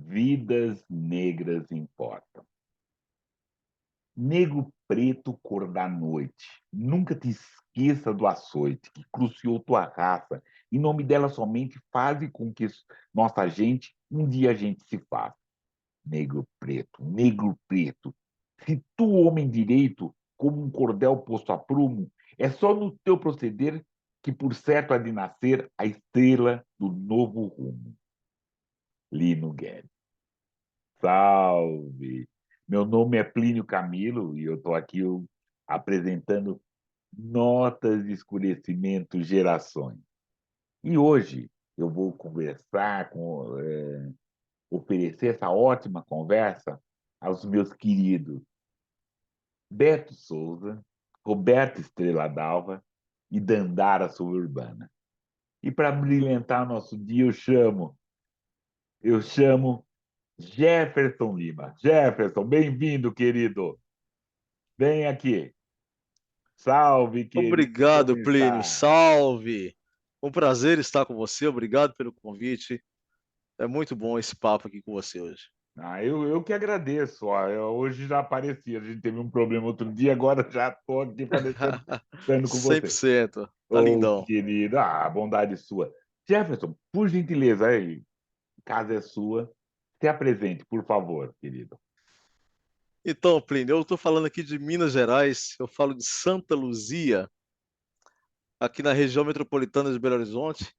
Vidas negras importam. Negro preto, cor da noite. Nunca te esqueça do açoite que cruciou tua raça. Em nome dela somente faze com que nossa gente, um dia a gente se faça. Negro preto, negro preto. Se tu, homem direito, como um cordel posto a prumo, é só no teu proceder que por certo há de nascer a estrela do novo rumo. Lino Guedes. Salve! Meu nome é Plínio Camilo e eu estou aqui apresentando Notas de Escurecimento Gerações. E hoje eu vou conversar, oferecer essa ótima conversa aos meus queridos Beto Souza, Roberto Estrela d'Alva e Dandara Suburbana. E para brilhantar nosso dia, eu chamo Jefferson Lima. Jefferson, bem-vindo, querido. Vem aqui. Salve, querido. Como Obrigado, Plínio. está? Salve! Um prazer estar com você. Obrigado pelo convite. É muito bom esse papo aqui com você hoje. Eu que agradeço. Ó. Hoje já apareci. A gente teve um problema outro dia, agora já estou aqui conversando com você. 100%. Tá Ô, lindão. querido, bondade sua. Jefferson, por gentileza, aí, casa é sua. Se apresente, por favor, querido. Então, Plínio, eu estou falando aqui de Minas Gerais. Eu falo de Santa Luzia, aqui na região metropolitana de Belo Horizonte.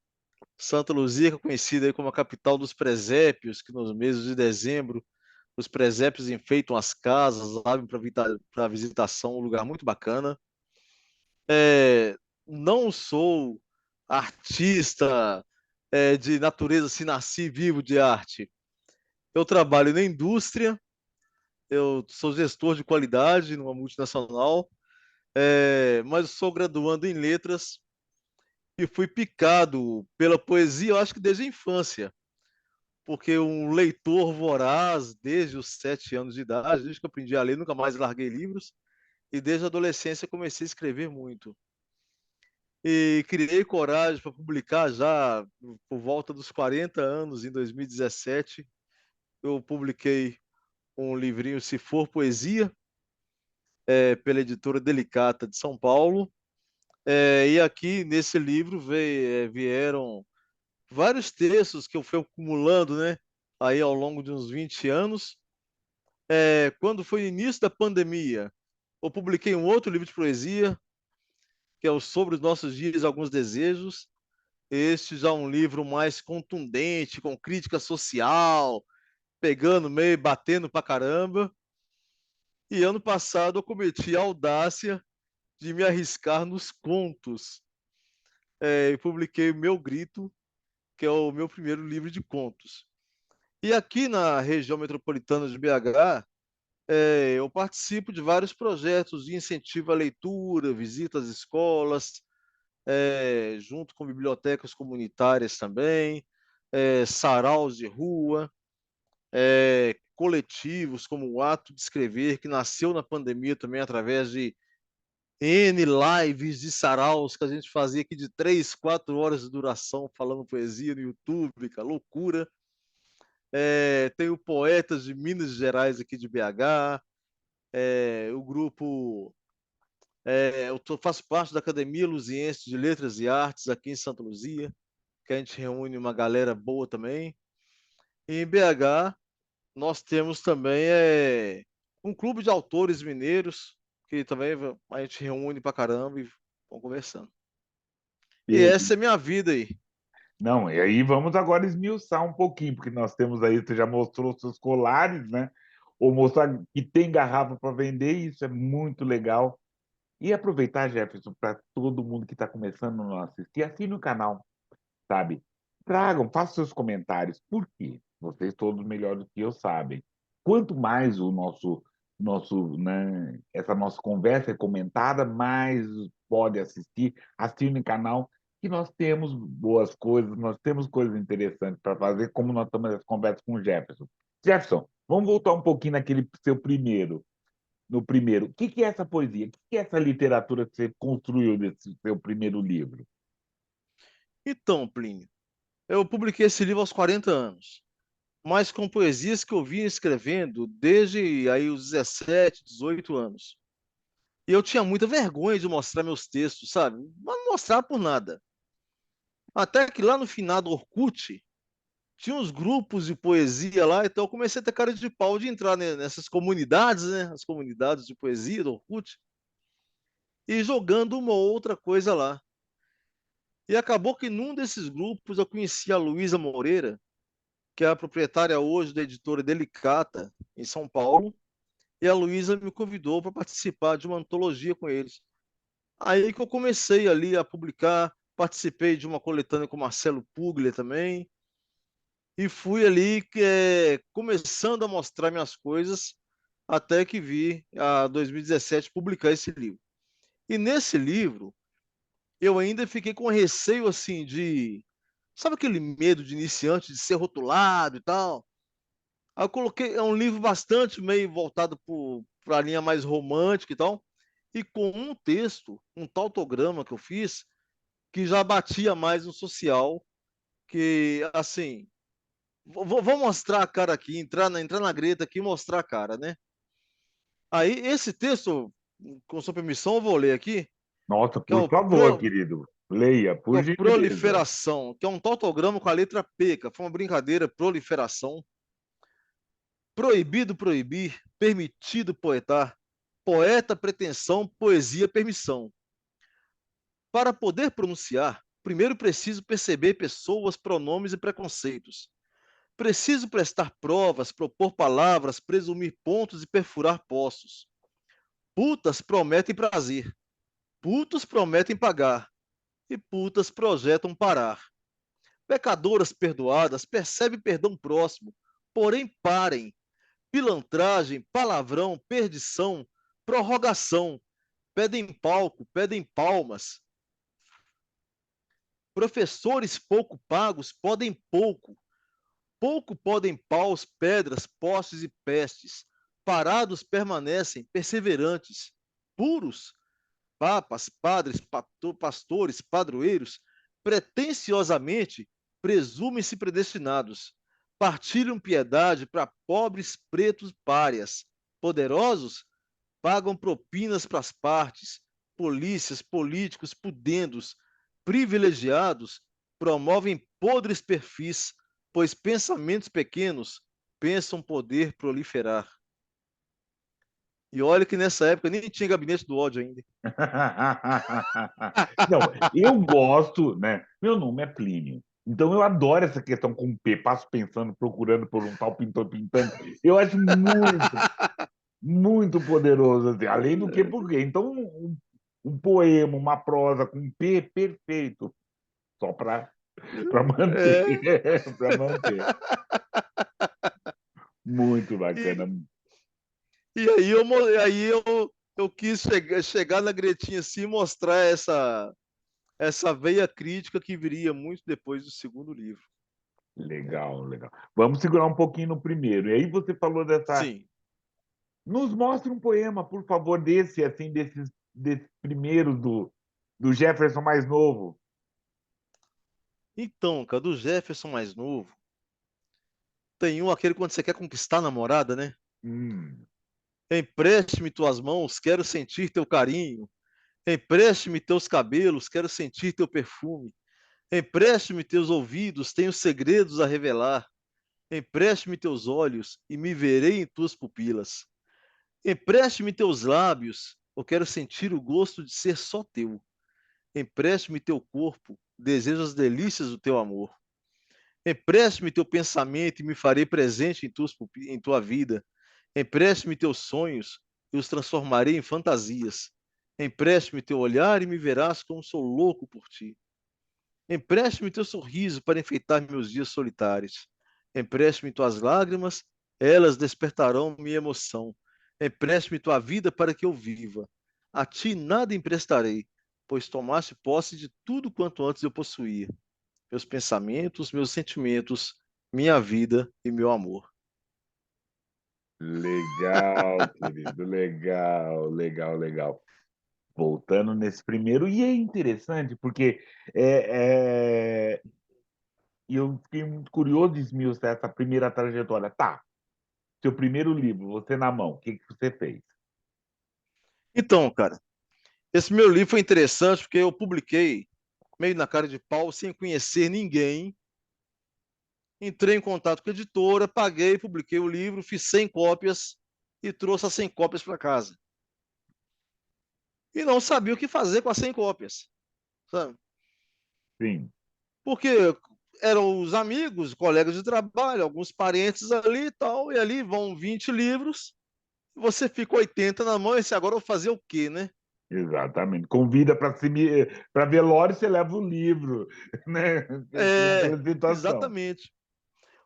Santa Luzia, que é conhecida aí como a capital dos presépios, que nos meses de dezembro os presépios enfeitam as casas, abrem para visitação, um lugar muito bacana. Não sou artista de natureza, se nasci vivo de arte. Eu trabalho na indústria, eu sou gestor de qualidade numa multinacional, mas sou graduando em letras e fui picado pela poesia, eu acho que desde a infância, porque um leitor voraz desde os 7 anos de idade, desde que eu aprendi a ler, nunca mais larguei livros, e desde a adolescência comecei a escrever muito. E criei coragem para publicar já por volta dos 40 anos, em 2017. Eu publiquei um livrinho Se For Poesia, pela editora Delicata de São Paulo. E aqui nesse livro vieram vários textos que eu fui acumulando, né? Aí ao longo de uns 20 anos. Quando foi o início da pandemia, eu publiquei um outro livro de poesia, que é o Sobre os Nossos Dias, Alguns Desejos. Este já é um livro mais contundente, com crítica social, pegando meio, batendo pra caramba. E ano passado eu cometi a audácia de me arriscar nos contos. E publiquei o Meu Grito, que é o meu primeiro livro de contos. E aqui na região metropolitana de BH, eu participo de vários projetos de incentivo à leitura, visita às escolas, junto com bibliotecas comunitárias também, saraus de rua, coletivos como o Ato de Escrever, que nasceu na pandemia também através de N lives de saraus que a gente fazia aqui de 3, 4 horas de duração falando poesia no YouTube, que é loucura. Tenho poetas de Minas Gerais aqui de BH, o grupo. Faço parte da Academia Luziense de Letras e Artes aqui em Santa Luzia, que a gente reúne uma galera boa também. E em BH, nós temos também um clube de autores mineiros, que também a gente reúne pra caramba e vamos conversando. E essa é minha vida aí. Não, e aí vamos agora esmiuçar um pouquinho, porque nós temos aí, você já mostrou seus colares, né? Ou mostrar que tem garrafa para vender, isso é muito legal. E aproveitar, Jefferson, para todo mundo que está começando a nos assistir, assine o canal, sabe? Tragam, façam seus comentários. Por quê? Vocês todos melhor do que eu sabem. Quanto mais essa nossa conversa é comentada, mais pode assistir. Assine o canal, que nós temos boas coisas, nós temos coisas interessantes para fazer, como nós estamos nessa conversa com o Jefferson. Jefferson, vamos voltar um pouquinho naquele seu primeiro no primeiro. O que é essa poesia? O que é essa literatura que você construiu nesse seu primeiro livro? Então, Plínio, eu publiquei esse livro aos 40 anos. mas com poesias que eu vinha escrevendo desde aí os 17, 18 anos. E eu tinha muita vergonha de mostrar meus textos, sabe? Mas não mostrar por nada. Até que lá no final do Orkut, tinha uns grupos de poesia lá, então eu comecei a ter cara de pau de entrar nessas comunidades, né? As comunidades de poesia do Orkut, e jogando uma ou outra coisa lá. E acabou que num desses grupos eu conheci a Luísa Moreira, que é a proprietária hoje da editora Delicata, em São Paulo, e a Luísa me convidou para participar de uma antologia com eles. Aí que eu comecei ali a publicar, participei de uma coletânea com Marcelo Puglia também, e fui ali começando a mostrar minhas coisas, até que vi, a 2017, publicar esse livro. E nesse livro, eu ainda fiquei com receio, assim, de... Sabe aquele medo de iniciante, de ser rotulado e tal? Aí eu coloquei, é um livro bastante meio voltado para a linha mais romântica e tal, e com um texto, um tautograma que eu fiz, que já batia mais no social, que, assim, vou mostrar a cara aqui, entrar na greta aqui e mostrar a cara, né? Aí, esse texto, com sua permissão, eu vou ler aqui, Nossa, que é por favor, querido, leia, que é por o gentileza. proliferação, que é um tautograma com a letra P, que foi uma brincadeira, proliferação. Proibido proibir, permitido poetar. Poeta, pretensão, poesia, permissão. Para poder pronunciar, primeiro preciso perceber pessoas, pronomes e preconceitos. Preciso prestar provas, propor palavras, presumir pontos e perfurar poços. Putas prometem prazer, putos prometem pagar, e putas projetam parar. Pecadoras perdoadas percebem perdão próximo, porém parem. Pilantragem, palavrão, perdição, prorrogação, pedem palco, pedem palmas. Professores pouco pagos podem pouco, pouco podem paus, pedras, postes e pestes. Parados permanecem, perseverantes, puros, papas, padres, pastores, padroeiros, pretensiosamente presumem-se predestinados. Partilham piedade para pobres pretos párias. Poderosos pagam propinas para as partes, polícias, políticos, pudendos, privilegiados, promovem podres perfis, pois pensamentos pequenos pensam poder proliferar. E olha que nessa época nem tinha gabinete do ódio ainda. Não, eu gosto, né? Meu nome é Plínio. Então eu adoro essa questão com P, passo pensando, procurando por um tal pintor pintando. Eu acho muito, muito poderoso, assim. Além do que por quê? Então, um poema, uma prosa com P, perfeito. Só para manter. É. Para manter. Muito bacana. E, e aí eu quis chegar na Gretinha assim e mostrar essa veia crítica que viria muito depois do segundo livro. Legal, legal. Vamos segurar um pouquinho no primeiro. E aí você falou dessa. Sim. Nos mostre um poema, por favor, desse, assim, desses primeiros do Jefferson mais novo. Então, cara, do Jefferson mais novo, tem um aquele quando você quer conquistar a namorada, né? Hum, Empreste-me tuas mãos, quero sentir teu carinho. Empreste-me teus cabelos, quero sentir teu perfume. Empreste-me teus ouvidos, tenho segredos a revelar. Empreste-me teus olhos e me verei em tuas pupilas. Empreste-me teus lábios, eu quero sentir o gosto de ser só teu. Empreste-me teu corpo, desejo as delícias do teu amor. Empreste-me teu pensamento e me farei presente em tua vida. Empreste-me teus sonhos e os transformarei em fantasias. Empreste-me teu olhar e me verás como sou louco por ti. Empreste-me teu sorriso para enfeitar meus dias solitários. Empreste-me tuas lágrimas, elas despertarão minha emoção. Empreste-me tua vida para que eu viva. A ti nada emprestarei, pois tomaste posse de tudo quanto antes eu possuía: meus pensamentos, meus sentimentos, minha vida e meu amor. legal, querido, legal, legal, legal. Voltando nesse primeiro, e é interessante porque é, é, e eu fiquei muito curioso de esmiuçar essa primeira trajetória. Tá, seu primeiro livro, você na mão, o que que você fez? Então, cara, esse meu livro foi interessante porque eu publiquei meio na cara de pau, sem conhecer ninguém. Entrei em contato com a editora, paguei, publiquei o livro, fiz 100 cópias e trouxe as 100 cópias para casa. E não sabia o que fazer com as 100 cópias, sabe? Sim, Porque eram os amigos, colegas de trabalho, alguns parentes ali e tal, e ali vão 20 livros, você fica 80 na mão, e disse, agora eu vou fazer o quê, né? exatamente. Convida para velório, você leva o livro, né? Tem É, aquela situação. exatamente.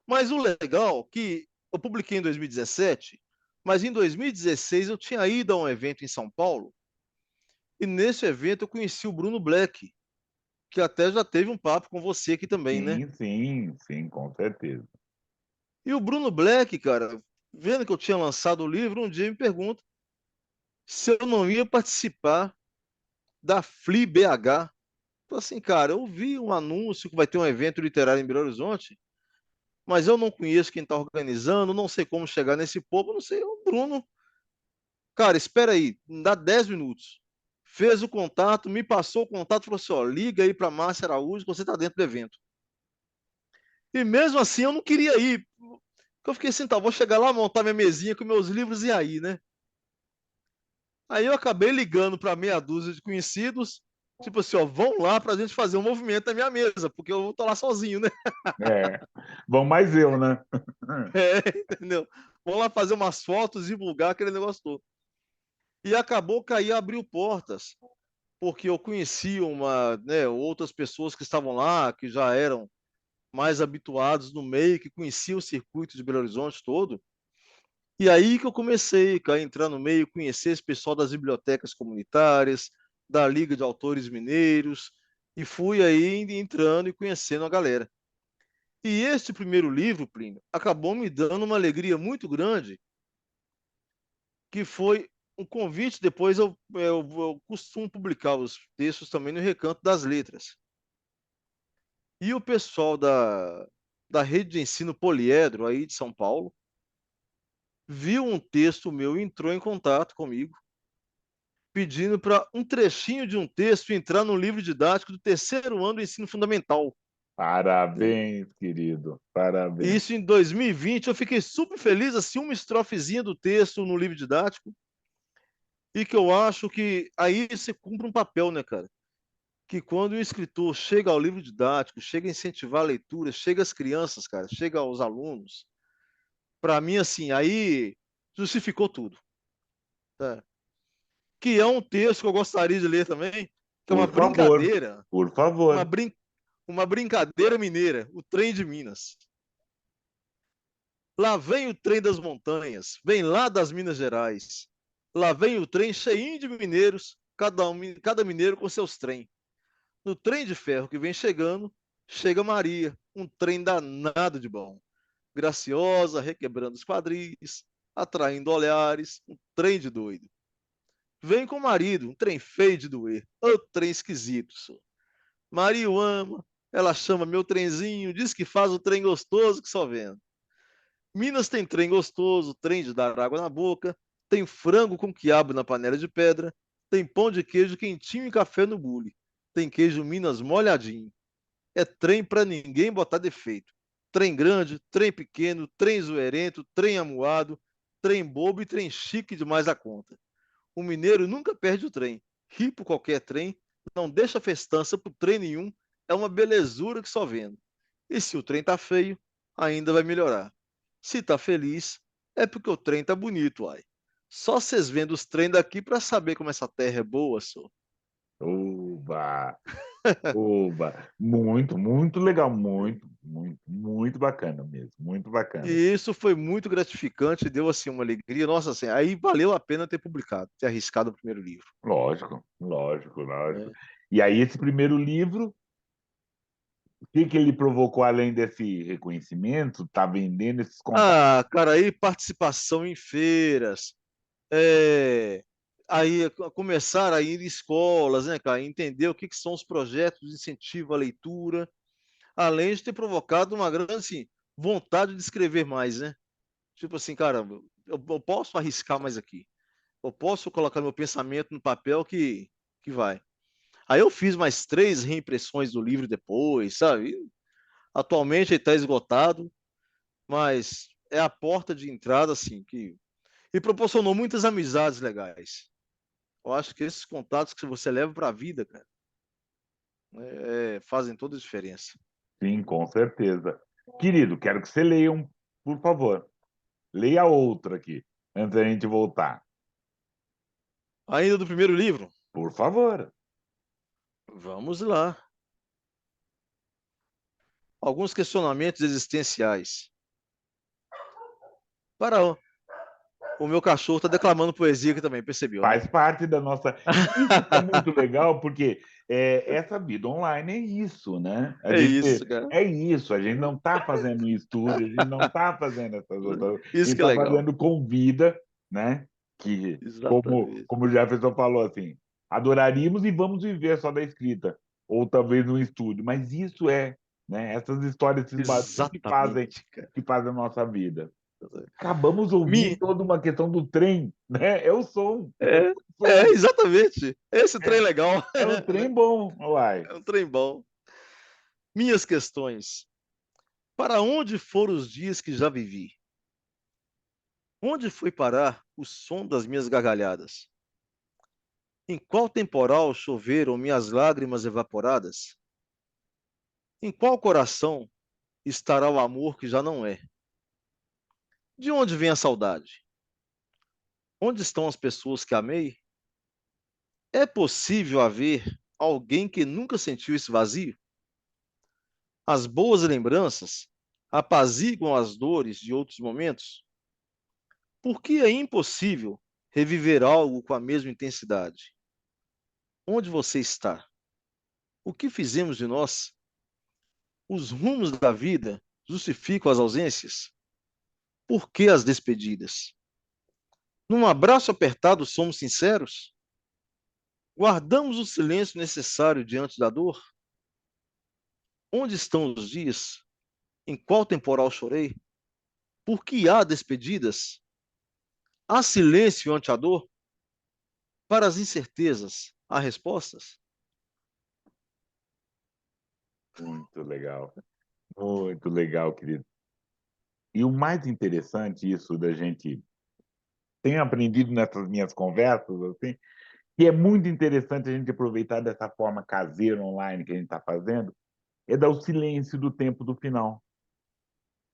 Mas o legal é que eu publiquei em 2017, mas em 2016 eu tinha ido a um evento em São Paulo, e nesse evento eu conheci o Bruno Black, que até já teve um papo com você aqui também, né? Sim, sim, sim, com certeza. E o Bruno Black, cara, vendo que eu tinha lançado o livro, um dia me pergunta se eu não ia participar da FLI BH. Falei assim, cara, eu vi um anúncio que vai ter um evento literário em Belo Horizonte, mas eu não conheço quem está organizando, não sei como chegar nesse povo, não sei, o Bruno. Cara, espera aí, dá 10 minutos. Fez o contato, me passou o contato, falou assim, ó, liga aí para Márcia Araújo, que você está dentro do evento. E mesmo assim eu não queria ir. Eu fiquei assim, tá, vou chegar lá, montar minha mesinha com meus livros e aí, né? Aí eu acabei ligando para meia dúzia de conhecidos, tipo assim, ó, vão lá para a gente fazer um movimento na minha mesa, porque eu tô lá sozinho, né? É. Bom, mais eu, né? É, entendeu? Vão lá fazer umas fotos, divulgar aquele negócio todo. E acabou que aí abriu portas, porque eu conheci outras pessoas que estavam lá, que já eram mais habituados no meio, que conheciam o circuito de Belo Horizonte todo. E aí que eu comecei a entrar no meio, conhecer esse pessoal das bibliotecas comunitárias, da Liga de Autores Mineiros, e fui aí entrando e conhecendo a galera. E este primeiro livro, Plínio, acabou me dando uma alegria muito grande, que foi um convite. Depois eu costumo publicar os textos também no Recanto das Letras. E o pessoal da rede de ensino Poliedro, aí de São Paulo, viu um texto meu e entrou em contato comigo pedindo para um trechinho de um texto entrar no livro didático do terceiro ano do ensino fundamental. Parabéns, querido. E Parabéns. isso em 2020, eu fiquei super feliz, assim, uma estrofezinha do texto no livro didático, e que eu acho que aí você cumpre um papel, né, cara? Que quando o escritor chega ao livro didático, chega a incentivar a leitura, chega às crianças, cara, chega aos alunos, para mim, assim, aí justificou tudo. Tá? Que é um texto que eu gostaria de ler também, que é uma Por favor, brincadeira, por uma, favor. brin uma brincadeira mineira, o trem de Minas. Lá vem o trem das montanhas, vem lá das Minas Gerais. Lá vem o trem cheinho de mineiros, cada mineiro com seus trem. No trem de ferro que vem chegando, chega Maria, um trem danado de bom. Graciosa, requebrando os quadris, atraindo olhares, um trem de doido. Vem com o marido, um trem feio de doer, outro trem esquisito. Só. Maria o ama, ela chama meu trenzinho, diz que faz o trem gostoso que só vendo. Minas tem trem gostoso, trem de dar água na boca, tem frango com quiabo na panela de pedra, tem pão de queijo quentinho e café no bule, tem queijo Minas molhadinho. É trem para ninguém botar defeito. Trem grande, trem pequeno, trem zoerento, trem amuado, trem bobo e trem chique demais a conta. O mineiro nunca perde o trem. Ri por qualquer trem, não deixa festança por trem nenhum, é uma belezura que só vendo. E se o trem tá feio, ainda vai melhorar. Se tá feliz, é porque o trem tá bonito, ai. Só vocês vendo os trem daqui para saber como essa terra é boa, só. Oba, oba. Muito, muito legal. Muito, muito, muito bacana mesmo. Muito E bacana. isso foi muito gratificante, deu assim uma alegria. Nossa, assim, aí valeu a pena ter publicado, ter arriscado o primeiro livro. Lógico, lógico, lógico. Né? E aí, esse primeiro livro, o que que ele provocou além desse reconhecimento? Tá vendendo esses contatos? Ah, cara, aí participação em feiras, é, aí começar a ir em escolas, né, cara, entender o que são os projetos de incentivo à leitura. além de ter provocado uma grande assim, vontade de escrever mais, né? Tipo assim, caramba, eu posso arriscar mais aqui. Eu posso colocar meu pensamento no papel que vai. Aí eu fiz mais 3 reimpressões do livro depois, sabe? Atualmente ele está esgotado, mas é a porta de entrada, assim, que e proporcionou muitas amizades legais. Eu acho que esses contatos que você leva para a vida, cara, fazem toda a diferença. Sim, com certeza. Querido, quero que você leia um, por favor. Leia outra aqui, antes da gente voltar. Ainda do primeiro livro, Por favor. vamos lá. Alguns questionamentos existenciais. Para o meu cachorro está declamando poesia aqui também, percebeu, né? Faz parte da nossa. Isso que é muito legal, porque essa vida online é isso, né? É isso, cara. É isso, a gente não está fazendo estudo, a gente não está fazendo essas outras, a Isso gente que é está legal. fazendo com vida, né? Que, Exatamente. como o Jefferson falou assim, adoraríamos e vamos viver só da escrita, ou talvez no estúdio, mas isso é, né? Essas histórias, esses batuques Exatamente, cara. que fazem a nossa vida. Acabamos de ouvir Mi, toda uma questão do trem, né? É o som, é é, o som. exatamente. Esse trem legal. É um trem bom, uai. É um trem bom. Minhas questões. Para onde foram os dias que já vivi? Onde foi parar o som das minhas gargalhadas? Em qual temporal choveram minhas lágrimas evaporadas? Em qual coração estará o amor que já não é? De onde vem a saudade? Onde estão as pessoas que amei? É possível haver alguém que nunca sentiu esse vazio? As boas lembranças apaziguam as dores de outros momentos? Por que é impossível reviver algo com a mesma intensidade? Onde você está? O que fizemos de nós? Os rumos da vida justificam as ausências? Por que as despedidas? Num abraço apertado somos sinceros? Guardamos o silêncio necessário diante da dor? Onde estão os dias? Em qual temporal chorei? Por que há despedidas? Há silêncio ante a dor? Para as incertezas, há respostas? Muito legal, querido. E o mais interessante, isso da gente tem aprendido nessas minhas conversas, assim, que é muito interessante a gente aproveitar dessa forma caseira online que a gente está fazendo, é dar o silêncio do tempo do final,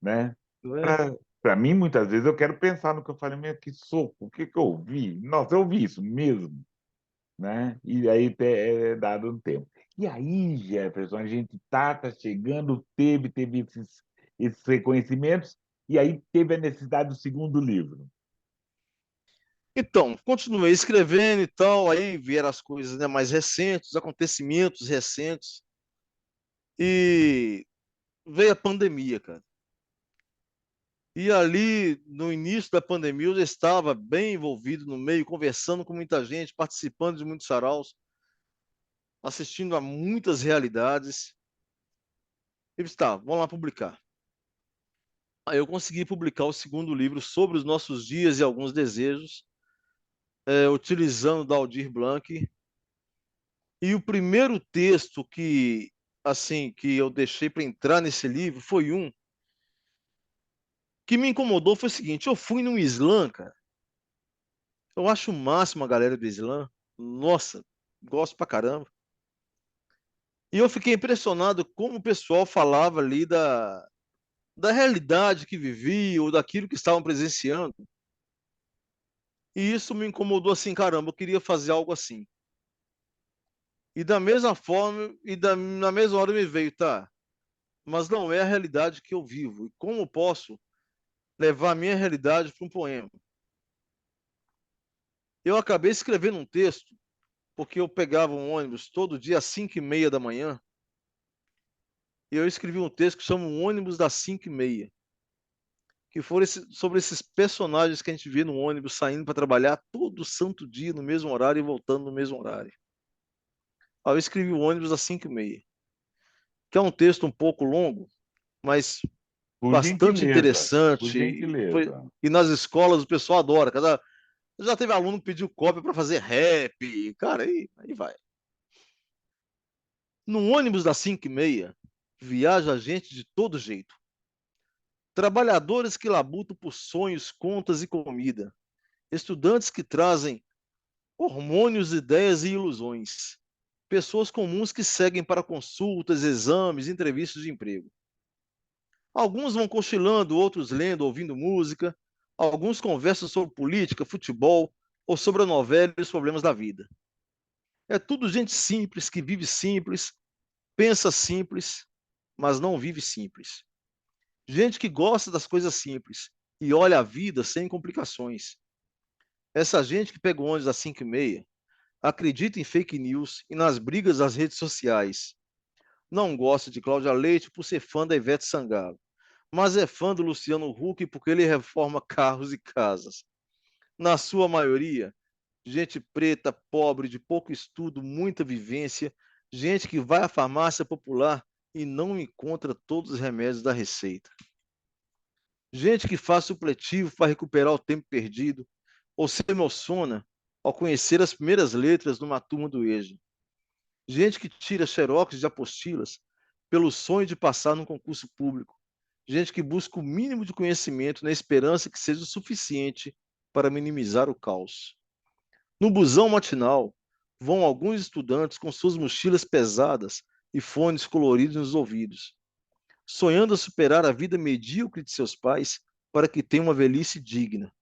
né? Não é? Para mim, muitas vezes, eu quero pensar no que eu falei, meu, que soco, o que que eu ouvi? Nossa, eu ouvi isso mesmo, né? E aí é dado um tempo. E aí, Jefferson, a gente tá chegando, teve esses reconhecimentos, e aí teve a necessidade do segundo livro. Então, continuei escrevendo e tal, aí vieram as coisas, né, mais recentes, os acontecimentos recentes, e veio a pandemia, cara. E ali, no início da pandemia, eu já estava bem envolvido no meio, conversando com muita gente, participando de muitos saraus, assistindo a muitas realidades. E disse, tá, vamos lá publicar. Aí eu consegui publicar o segundo livro sobre os nossos dias e alguns desejos, utilizando da Aldir Blanc. E o primeiro texto que, assim, que eu deixei para entrar nesse livro foi um que me incomodou, foi o seguinte, eu fui num slam, cara. Eu acho o máximo a galera do slam. Nossa, gosto pra caramba. E eu fiquei impressionado como o pessoal falava ali da realidade que vivia ou daquilo que estavam presenciando. E isso me incomodou assim, caramba, eu queria fazer algo assim. E da mesma forma, na mesma hora me veio, tá, mas não é a realidade que eu vivo. E como posso levar a minha realidade para um poema? Eu acabei escrevendo um texto, porque eu pegava um ônibus todo dia às 5h30 da manhã, e eu escrevi um texto que chama O ônibus das 5h30, que foram sobre esses personagens que a gente vê no ônibus saindo para trabalhar todo santo dia no mesmo horário e voltando no mesmo horário. Aí eu escrevi o ônibus às 5h30. que é um texto um pouco longo, mas Por bastante gentileza, por interessante. gentileza. E nas escolas o pessoal adora. Já teve aluno que pediu cópia para fazer rap. Cara, aí vai. No ônibus das 5h30, viaja gente de todo jeito. Trabalhadores que labutam por sonhos, contas e comida. Estudantes que trazem hormônios, ideias e ilusões. Pessoas comuns que seguem para consultas, exames, entrevistas de emprego. Alguns vão cochilando, outros lendo, ouvindo música. Alguns conversam sobre política, futebol ou sobre a novela e os problemas da vida. É tudo gente simples, que vive simples, pensa simples, mas não vive simples. Gente que gosta das coisas simples e olha a vida sem complicações. Essa gente que pega o ônibus às 5h30, acredita em fake news e nas brigas das redes sociais. Não gosta de Cláudia Leite por ser fã da Ivete Sangalo, mas é fã do Luciano Huck porque ele reforma carros e casas. Na sua maioria, gente preta, pobre, de pouco estudo, muita vivência, gente que vai à farmácia popular e não encontra todos os remédios da receita. Gente que faz supletivo para recuperar o tempo perdido, ou se emociona ao conhecer as primeiras letras numa turma do EJA. Gente que tira xerox de apostilas pelo sonho de passar num concurso público. Gente que busca o mínimo de conhecimento na esperança que seja o suficiente para minimizar o caos. No busão matinal, vão alguns estudantes com suas mochilas pesadas e fones coloridos nos ouvidos, sonhando superar a vida medíocre de seus pais para que tenham uma velhice digna.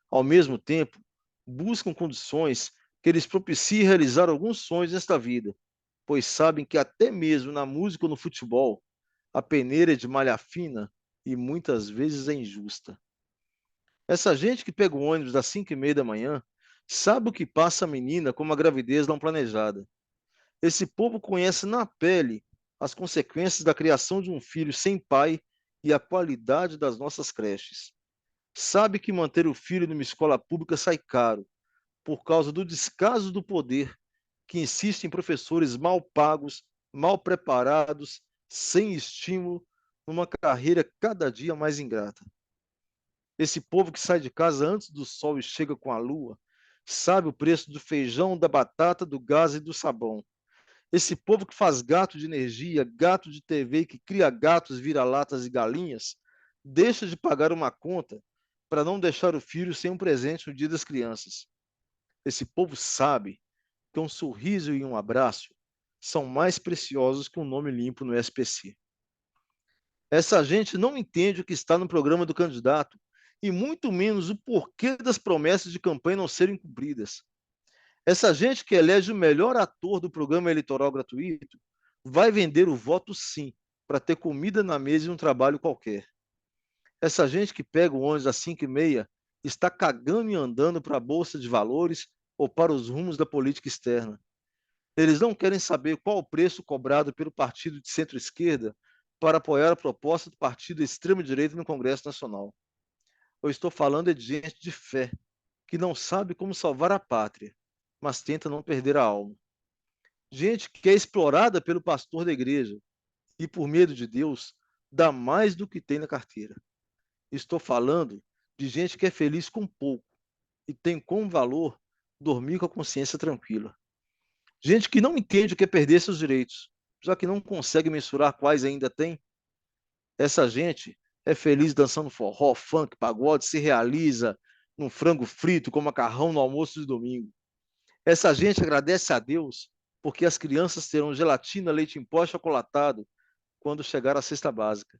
Ao mesmo tempo, buscam condições que lhes propiciem realizar alguns sonhos nesta vida, pois sabem que até mesmo na música ou no futebol, a peneira é de malha fina e muitas vezes é injusta. Essa gente que pega o ônibus às 5h30 da manhã sabe o que passa a menina com uma gravidez não planejada. Esse povo conhece na pele as consequências da criação de um filho sem pai e a qualidade das nossas creches. Sabe que manter o filho numa escola pública sai caro, por causa do descaso do poder, que insiste em professores mal pagos, mal preparados, sem estímulo, numa carreira cada dia mais ingrata. Esse povo que sai de casa antes do sol e chega com a lua, sabe o preço do feijão, da batata, do gás e do sabão. Esse povo que faz gato de energia, gato de TV, que cria gatos, vira-latas e galinhas, deixa de pagar uma conta para não deixar o filho sem um presente no dia das crianças. Esse povo sabe que um sorriso e um abraço são mais preciosos que um nome limpo no SPC. Essa gente não entende o que está no programa do candidato e muito menos o porquê das promessas de campanha não serem cumpridas. Essa gente que elege o melhor ator do programa eleitoral gratuito vai vender o voto sim, para ter comida na mesa e um trabalho qualquer. Essa gente que pega o ônibus às 5h30 está cagando e andando para a Bolsa de Valores ou para os rumos da política externa. Eles não querem saber qual o preço cobrado pelo partido de centro-esquerda para apoiar a proposta do partido de extrema-direita no Congresso Nacional. Eu estou falando de gente de fé, que não sabe como salvar a pátria, mas tenta não perder a alma. Gente que é explorada pelo pastor da igreja e, por medo de Deus, dá mais do que tem na carteira. Estou falando de gente que é feliz com pouco e tem como valor dormir com a consciência tranquila. Gente que não entende o que é perder seus direitos, já que não consegue mensurar quais ainda tem. Essa gente é feliz dançando forró, funk, pagode, se realiza num frango frito com macarrão no almoço de domingo. Essa gente agradece a Deus porque as crianças terão gelatina, leite em pó e chocolatado quando chegar à cesta básica.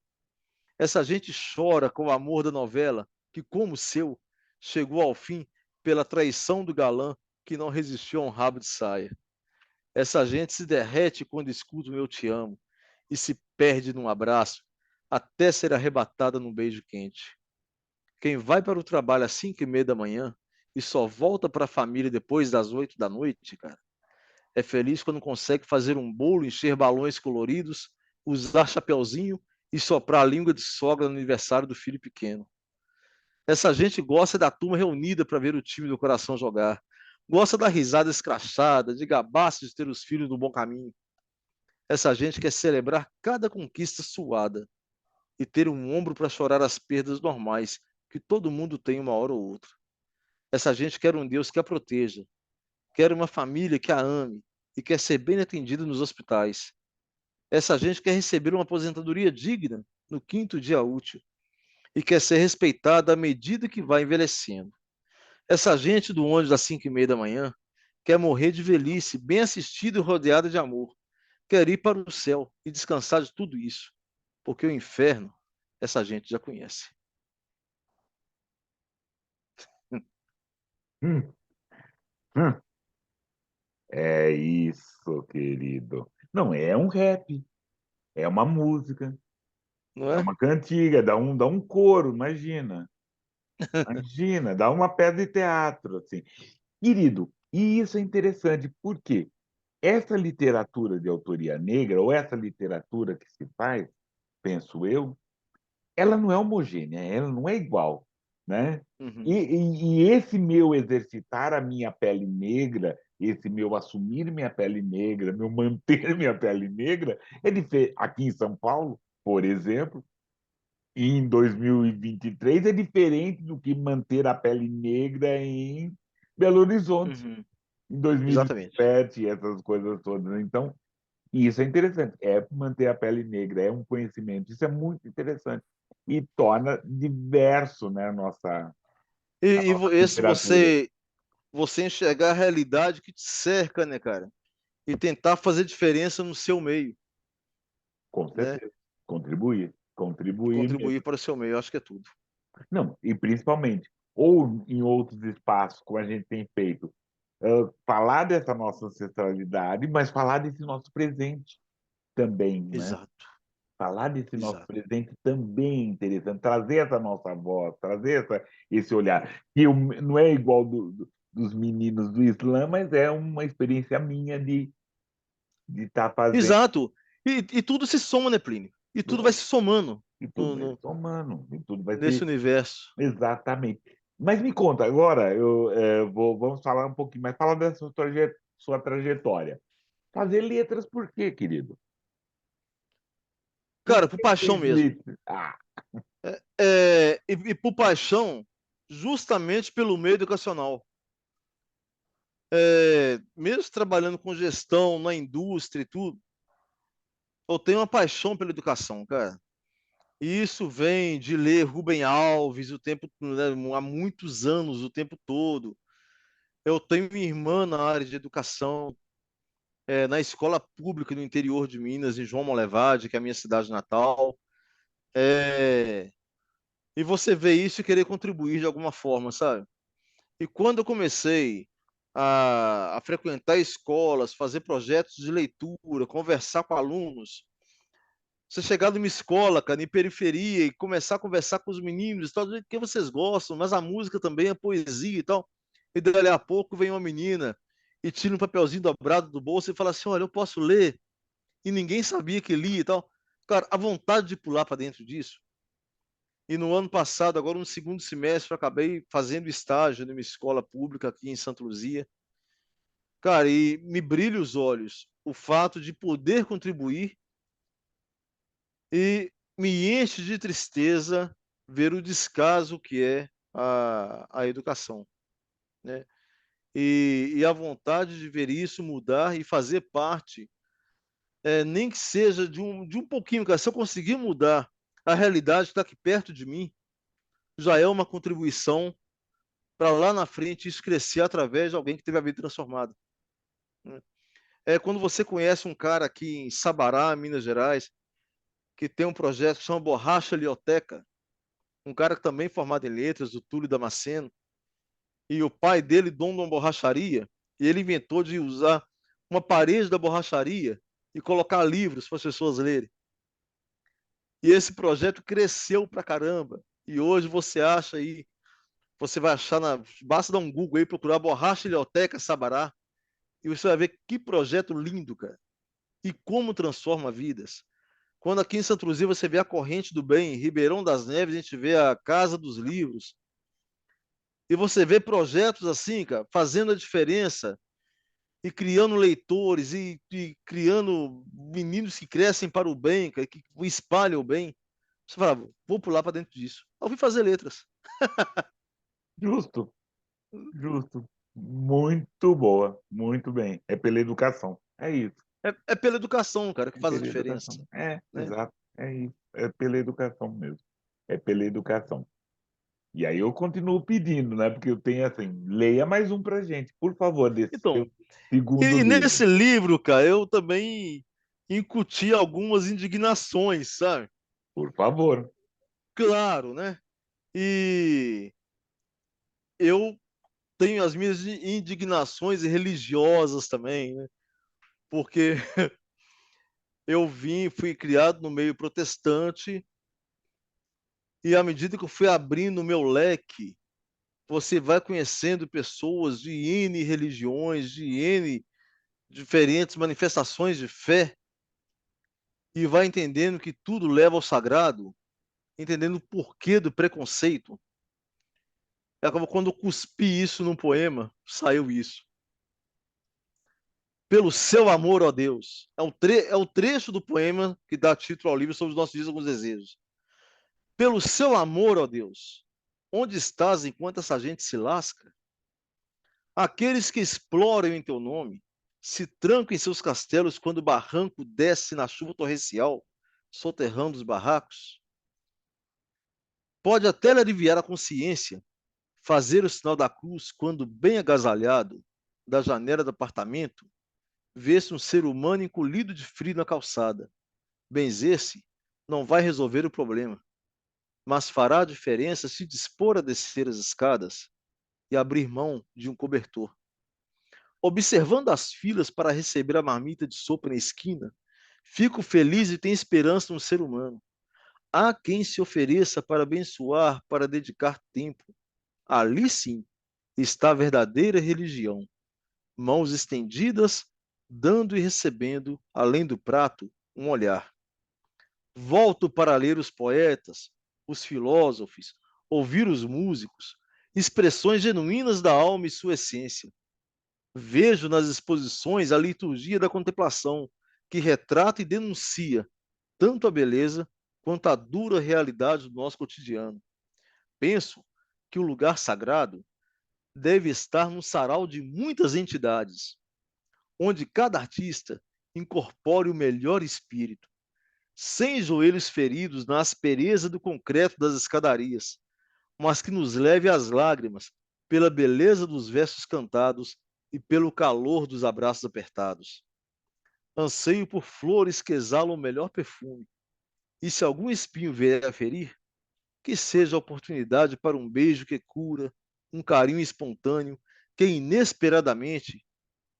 Essa gente chora com o amor da novela, que, como o seu, chegou ao fim pela traição do galã que não resistiu a um rabo de saia. Essa gente se derrete quando escuta o eu te amo e se perde num abraço até ser arrebatada num beijo quente. Quem vai para o trabalho às 5h30 da manhã e só volta para a família depois das 8 da noite, cara, é feliz quando consegue fazer um bolo, encher balões coloridos, usar chapeuzinho e soprar a língua de sogra no aniversário do filho pequeno. Essa gente gosta da turma reunida para ver o time do coração jogar. Gosta da risada escrachada, de gabar-se de ter os filhos no bom caminho. Essa gente quer celebrar cada conquista suada e ter um ombro para chorar as perdas normais que todo mundo tem uma hora ou outra. Essa gente quer um Deus que a proteja, quer uma família que a ame e quer ser bem atendida nos hospitais. Essa gente quer receber uma aposentadoria digna no quinto dia útil e quer ser respeitada à medida que vai envelhecendo. Essa gente do ônibus às 5:30 da manhã quer morrer de velhice, bem assistida e rodeada de amor. Quer ir para o céu e descansar de tudo isso, porque o inferno essa gente já conhece. Hum, hum. É isso, querido. Não é um rap, é uma música, Não é é? uma cantiga, dá um coro, imagina. Imagina, dá uma peça de teatro, assim. Querido, e isso é interessante, por quê? Essa literatura de autoria negra, ou essa literatura que se faz, penso eu, ela não é homogênea, ela não é igual, né? E, Uhum, e, e esse meu exercitar a minha pele negra, esse meu assumir minha pele negra, meu manter minha pele negra, é diferente. Aqui em São Paulo, por exemplo, em 2023, é diferente do que manter a pele negra em Belo Horizonte, uhum, em exatamente. 2027, essas coisas todas. Então, e isso é interessante, é manter a pele negra, é um conhecimento, isso é muito interessante e torna diverso, né, a nossa Esse literatura, você enxergar a realidade que te cerca, né, cara? E tentar fazer diferença no seu meio, com né? certeza, contribuir Contribuir mesmo. para o seu meio, eu acho que é tudo. Não, e principalmente, ou em outros espaços, como a gente tem feito, falar dessa nossa ancestralidade, mas falar desse nosso presente também, né? Exato, Falar desse nosso exato. presente também é interessante, trazer essa nossa voz, trazer esse olhar, que não é igual dos meninos do Islã, mas é uma experiência minha de estar fazendo. Exato. E tudo se soma, né, Plínio? E tudo vai se somando E tudo vai somando, e tudo vai nesse ser universo. exatamente. Mas me conta, agora vamos falar um pouquinho mais, fala dessa sua trajetória. Fazer letras por quê, querido? Por Cara, por que paixão fez mesmo. letras? Ah, E por paixão, justamente pelo meio educacional. Mesmo trabalhando com gestão na indústria e tudo, eu tenho uma paixão pela educação, cara. E isso vem de ler Rubem Alves o tempo, né, há muitos anos, o tempo todo. Eu tenho minha irmã na área de educação, na escola pública no interior de Minas, em João Molevade, que é a minha cidade natal. É, e você vê isso e querer contribuir de alguma forma, sabe? E quando eu comecei a frequentar escolas, fazer projetos de leitura, conversar com alunos, você chegar numa escola, cara, em periferia, e começar a conversar com os meninos, tal, do que vocês gostam, mas a música também, a poesia e tal. E dali a pouco vem uma menina e tira um papelzinho dobrado do bolso e fala assim: Olha, eu posso ler. E ninguém sabia que lia e tal. Cara, a vontade de pular para dentro disso. E no ano passado, agora no segundo semestre, eu acabei fazendo estágio numa escola pública aqui em Santa Luzia. Cara, e me brilha os olhos o fato de poder contribuir e me enche de tristeza ver o descaso que é a educação, né? E a vontade de ver isso mudar e fazer parte, nem que seja de um pouquinho, cara. Se eu conseguir mudar a realidade que está aqui perto de mim, já é uma contribuição para lá na frente isso crescer através de alguém que teve a vida transformada, né? Quando você conhece um cara aqui em Sabará, Minas Gerais, que tem um projeto que chama Borracha Lioteca, um cara que também é formado em letras, o Túlio Damasceno, e o pai dele, dono de uma borracharia, e ele inventou de usar uma parede da borracharia e colocar livros para as pessoas lerem. E esse projeto cresceu pra caramba. E hoje você acha aí, você vai achar basta dar um Google aí, procurar Borracha Ilhoteca Sabará, e você vai ver que projeto lindo, cara. E como transforma vidas. Quando aqui em Santa Luzia você vê a Corrente do Bem, em Ribeirão das Neves, a gente vê a Casa dos Livros. E você vê projetos assim, cara, fazendo a diferença e criando leitores e criando meninos que crescem para o bem, que espalham o bem. Você falava, vou pular para dentro disso. Eu fui fazer letras. Justo, justo. Muito boa, muito bem. É pela educação. É isso. É pela educação, cara, que É faz a pela diferença, educação. É, né? exato. É isso. É pela educação mesmo. É pela educação. E aí eu continuo pedindo, né? Porque eu tenho assim, leia mais um pra gente, por favor, desse seu Então, segundo e livro. nesse livro, cara, eu também incuti algumas indignações, sabe? Por favor. Claro, né? E eu tenho as minhas indignações religiosas também, né? Porque fui criado no meio protestante e à medida que eu fui abrindo o meu leque, você vai conhecendo pessoas de N religiões, de N diferentes manifestações de fé e vai entendendo que tudo leva ao sagrado, entendendo o porquê do preconceito. Quando eu cuspi isso num poema, saiu isso. Pelo seu amor, ó Deus. É o trecho do poema que dá título ao livro sobre os nossos dias e alguns desejos. Pelo seu amor, ó Deus, onde estás enquanto essa gente se lasca? Aqueles que exploram em teu nome se trancam em seus castelos quando o barranco desce na chuva torrencial, soterrando os barracos. Pode até lhe aliviar a consciência fazer o sinal da cruz quando, bem agasalhado, da janela do apartamento, vê-se um ser humano encolhido de frio na calçada. Benzer-se não vai resolver o problema, mas fará a diferença se dispor a descer as escadas e abrir mão de um cobertor. Observando as filas para receber a marmita de sopa na esquina, fico feliz e tenho esperança no ser humano. Há quem se ofereça para abençoar, para dedicar tempo. Ali sim está a verdadeira religião. Mãos estendidas, dando e recebendo, além do prato, um olhar. Volto para ler os poetas, os filósofos, ouvir os músicos, expressões genuínas da alma e sua essência. Vejo nas exposições a liturgia da contemplação, que retrata e denuncia tanto a beleza quanto a dura realidade do nosso cotidiano. Penso que o lugar sagrado deve estar no sarau de muitas entidades, onde cada artista incorpore o melhor espírito, sem joelhos feridos na aspereza do concreto das escadarias, mas que nos leve às lágrimas pela beleza dos versos cantados e pelo calor dos abraços apertados. Anseio por flores que exalam o melhor perfume, e se algum espinho vier a ferir, que seja a oportunidade para um beijo que cura, um carinho espontâneo que inesperadamente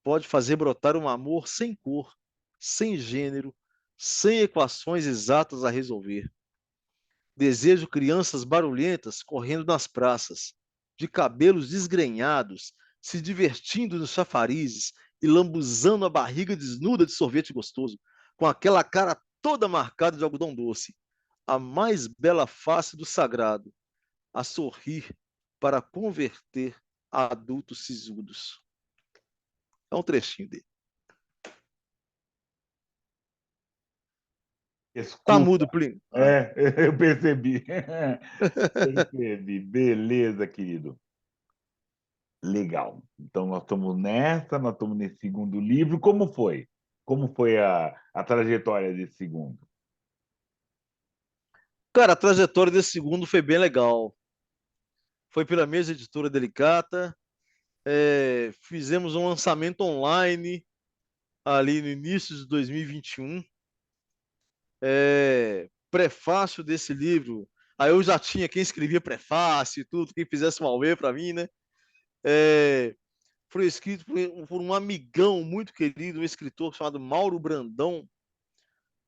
pode fazer brotar um amor sem cor, sem gênero, sem equações exatas a resolver. Desejo crianças barulhentas correndo nas praças, de cabelos desgrenhados, se divertindo nos chafarizes e lambuzando a barriga desnuda de sorvete gostoso, com aquela cara toda marcada de algodão doce, a mais bela face do sagrado, a sorrir para converter a adultos sisudos. É um trechinho dele. Tá Escuta. mudo, Plínio? Ah. É, eu percebi. Percebi. Beleza, querido. Legal. Então, nós estamos nesse segundo livro. Como foi? Como foi a trajetória desse segundo? Cara, a trajetória desse segundo foi bem legal. Foi pela mesa editora Delicata. Fizemos um lançamento online ali no início de 2021. Prefácio desse livro. Aí eu já tinha quem escrevia prefácio e tudo, quem fizesse um auê para mim, né? É, Foi escrito por um amigão muito querido, um escritor chamado Mauro Brandão.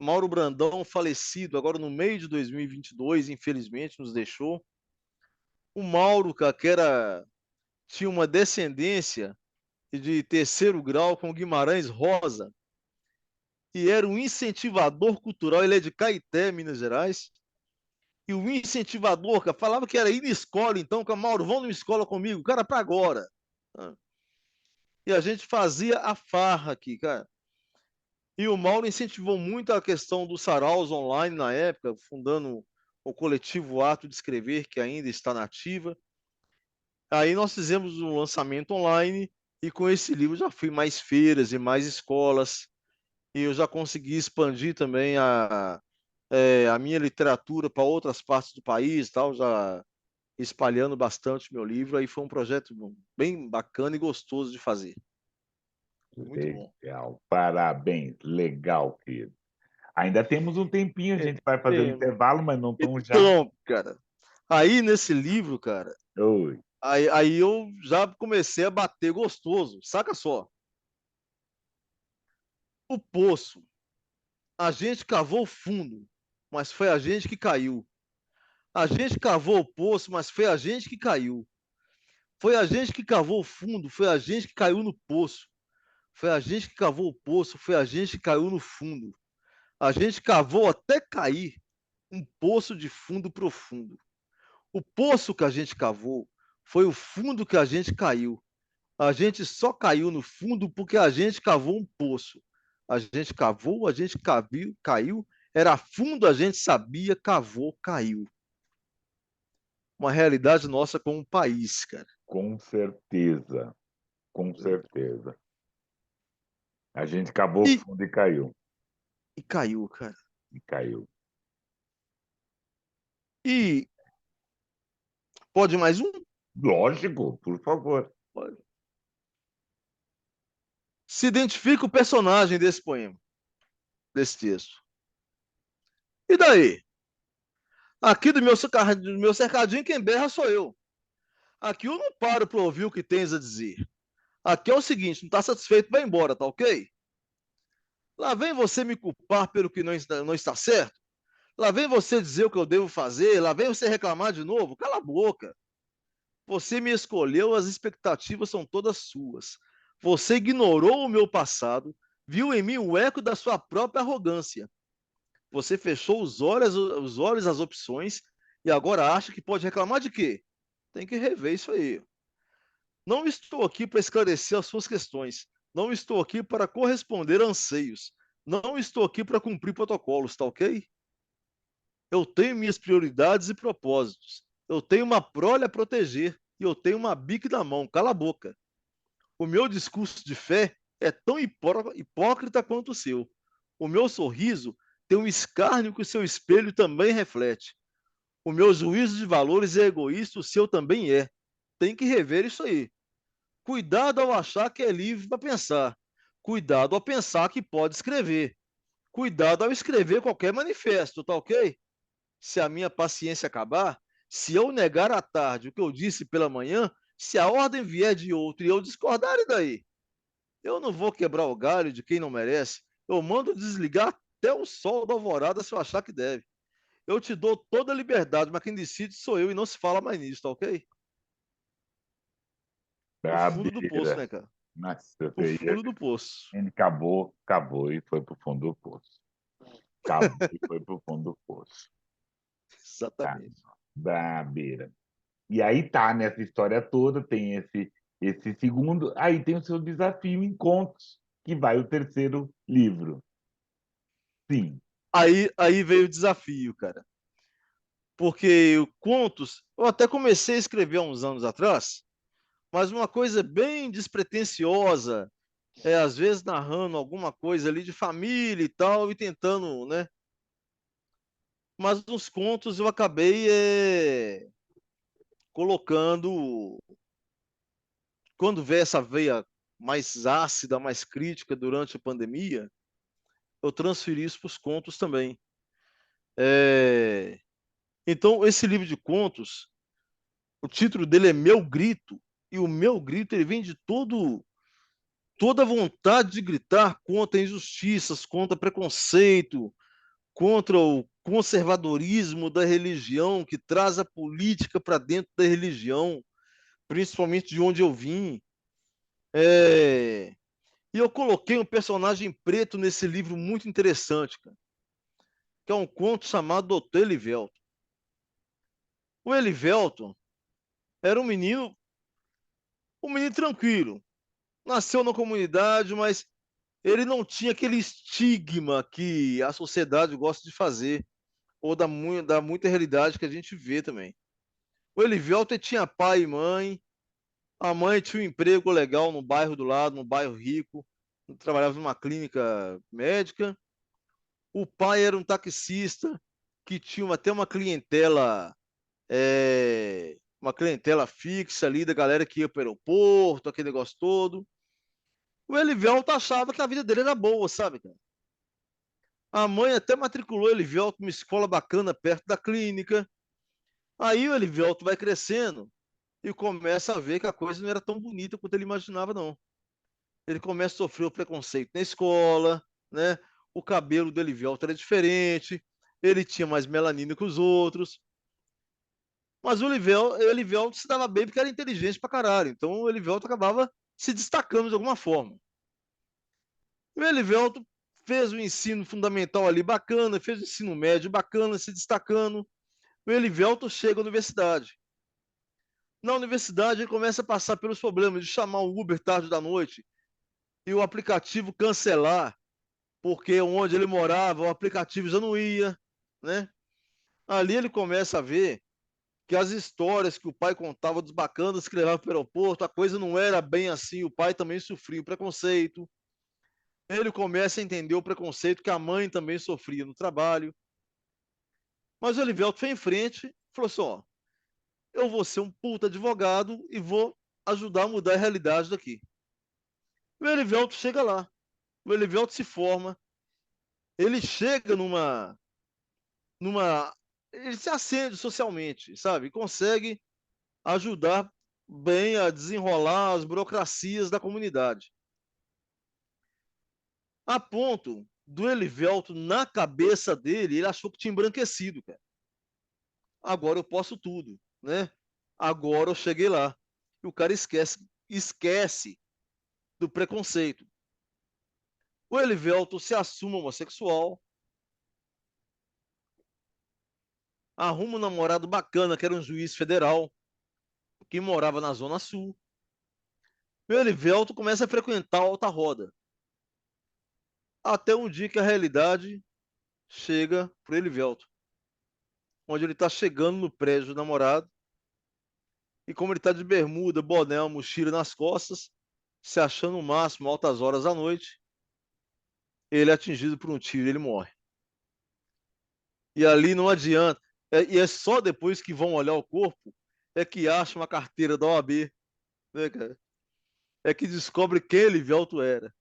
Mauro Brandão, falecido agora no meio de 2022, infelizmente, nos deixou. O Mauro, cara, tinha uma descendência de terceiro grau com Guimarães Rosa e era um incentivador cultural. Ele é de Caeté, Minas Gerais. E o incentivador, cara, falava que era ir na escola, então, que Mauro, vão numa escola comigo, cara, para agora. E a gente fazia a farra aqui, cara. E o Mauro incentivou muito a questão dos saraus online na época, fundando o coletivo Ato de Escrever, que ainda está na ativa. Aí nós fizemos um lançamento online e com esse livro já fui mais feiras e mais escolas. E eu já consegui expandir também a minha literatura para outras partes do país, tal, já espalhando bastante meu livro. Aí foi um projeto bem bacana e gostoso de fazer. Foi muito bom. Legal, parabéns, legal, querido. Ainda temos um tempinho, a É, gente vai fazer o é, intervalo, mas não tão já. então, cara, aí nesse livro, cara, Oi, aí eu já comecei a bater gostoso. Saca só, o poço, a gente cavou fundo, mas foi a gente que caiu. A gente cavou o poço, mas foi a gente que caiu. Foi a gente que cavou o fundo, foi a gente que caiu no poço. Foi a gente que cavou o poço, foi a gente que caiu no fundo. A gente cavou até cair um poço de fundo profundo. O poço que a gente cavou foi o fundo que a gente caiu. A gente só caiu no fundo porque a gente cavou um poço. A gente cavou, a gente caiu. Era fundo, a gente sabia, cavou, caiu. Uma realidade nossa como um país, cara. com certeza, com certeza. A gente acabou E, fundo e caiu, e caiu, cara. e caiu. E pode mais um? Lógico, por favor. Pode. Se identifica o personagem desse poema, desse texto. E daí? Aqui do meu cercadinho, quem berra sou eu. Aqui eu não paro para ouvir o que tens a dizer. Aqui é o seguinte, não está satisfeito, vai embora, tá ok? Lá vem você me culpar pelo que não está certo. Lá vem você dizer o que eu devo fazer. Lá vem você reclamar de novo. Cala a boca. Você me escolheu, as expectativas são todas suas. Você ignorou o meu passado, viu em mim o eco da sua própria arrogância. Você fechou os olhos às opções e agora acha que pode reclamar de quê? Tem que rever isso aí. Não estou aqui para esclarecer as suas questões. Não estou aqui para corresponder a anseios. Não estou aqui para cumprir protocolos, tá ok? Eu tenho minhas prioridades e propósitos. Eu tenho uma prole a proteger e eu tenho uma bique na mão. Cala a boca. O meu discurso de fé é tão hipócrita quanto o seu. O meu sorriso tem um escárnio que o seu espelho também reflete. O meu juízo de valores é egoísta, o seu também é. Tem que rever isso aí. Cuidado ao achar que é livre para pensar. Cuidado ao pensar que pode escrever. Cuidado ao escrever qualquer manifesto, tá ok? Se a minha paciência acabar, se eu negar à tarde o que eu disse pela manhã, se a ordem vier de outro e eu discordar, e daí? Eu não vou quebrar o galho de quem não merece. Eu mando desligar até o sol da alvorada se eu achar que deve. Eu te dou toda a liberdade, mas quem decide sou eu e não se fala mais nisso, tá ok? O fundo do poço, Brabeira. né, cara? Nossa, O fundo do poço. ele acabou, acabou e foi pro fundo do poço. Acabou e foi pro fundo do poço. Tá, Exatamente. Brabeira. E aí tá, nessa história toda, tem esse segundo, aí tem o seu desafio em contos, que vai o terceiro livro. Sim, Aí veio o desafio, cara. Porque contos, eu até comecei a escrever há uns anos atrás, mas uma coisa bem despretensiosa, às vezes narrando alguma coisa ali de família e tal, e tentando, né? Mas nos contos eu acabei colocando, quando veio essa veia mais ácida, mais crítica durante a pandemia, eu transferi isso para os contos também. É, Então, esse livro de contos, o título dele é Meu Grito, e o meu grito ele vem de toda a vontade de gritar contra injustiças, contra preconceito, contra o conservadorismo da religião que traz a política para dentro da religião, principalmente de onde eu vim. É... E eu coloquei um personagem preto nesse livro muito interessante, cara, que é um conto chamado Doutor Elivelton. O Elivelton era um menino tranquilo, nasceu na comunidade, mas ele não tinha aquele estigma que a sociedade gosta de fazer, ou da muita realidade que a gente vê também. O Elivelton tinha pai e mãe, a mãe tinha um emprego legal no bairro do lado, no bairro rico, trabalhava numa clínica médica. O pai era um taxista que tinha até uma clientela fixa ali da galera que ia para o aeroporto, aquele negócio todo. O Elivelton achava que a vida dele era boa, sabe, cara? A mãe até matriculou o Elivelton numa escola bacana perto da clínica. Aí o Elivelton vai crescendo e começa a ver que a coisa não era tão bonita quanto ele imaginava, não. Ele começa a sofrer o preconceito na escola, né? O cabelo do Elivelton era diferente, ele tinha mais melanina que os outros. Mas o Elivelton se dava bem porque era inteligente pra caralho. Então o Elivelton acabava se destacando de alguma forma. O Elivelton fez o ensino fundamental ali bacana, fez o ensino médio bacana, se destacando. O Elivelton chega à universidade. Na universidade, ele começa a passar pelos problemas de chamar o Uber tarde da noite e o aplicativo cancelar, porque onde ele morava, o aplicativo já não ia, né? Ali ele começa a ver que as histórias que o pai contava dos bacanas que levavam para o aeroporto, a coisa não era bem assim, o pai também sofria o preconceito. Ele começa a entender o preconceito que a mãe também sofria no trabalho. Mas o Elivelto foi em frente e falou assim: ó, eu vou ser um puta advogado e vou ajudar a mudar a realidade daqui. O Elivelto chega lá, o Elivelto se forma, ele chega numa. Ele se acende socialmente, sabe? E consegue ajudar bem a desenrolar as burocracias da comunidade. A ponto do Elivelto, na cabeça dele, ele achou que tinha embranquecido, cara. Agora eu posso tudo, né? Agora eu cheguei lá. E o cara esquece do preconceito. O Elivelto se assume homossexual, arruma um namorado bacana, que era um juiz federal, que morava na Zona Sul. O Elivelto começa a frequentar a alta roda. Até um dia que a realidade chega pro Elivelto, onde ele está chegando no prédio do namorado, e como ele está de bermuda, boné, uma mochila nas costas, se achando o máximo, altas horas da noite, ele é atingido por um tiro e ele morre. E ali não adianta. E é só depois que vão olhar o corpo é que acham a carteira da OAB, né, cara? É que descobre quem Elivelto era.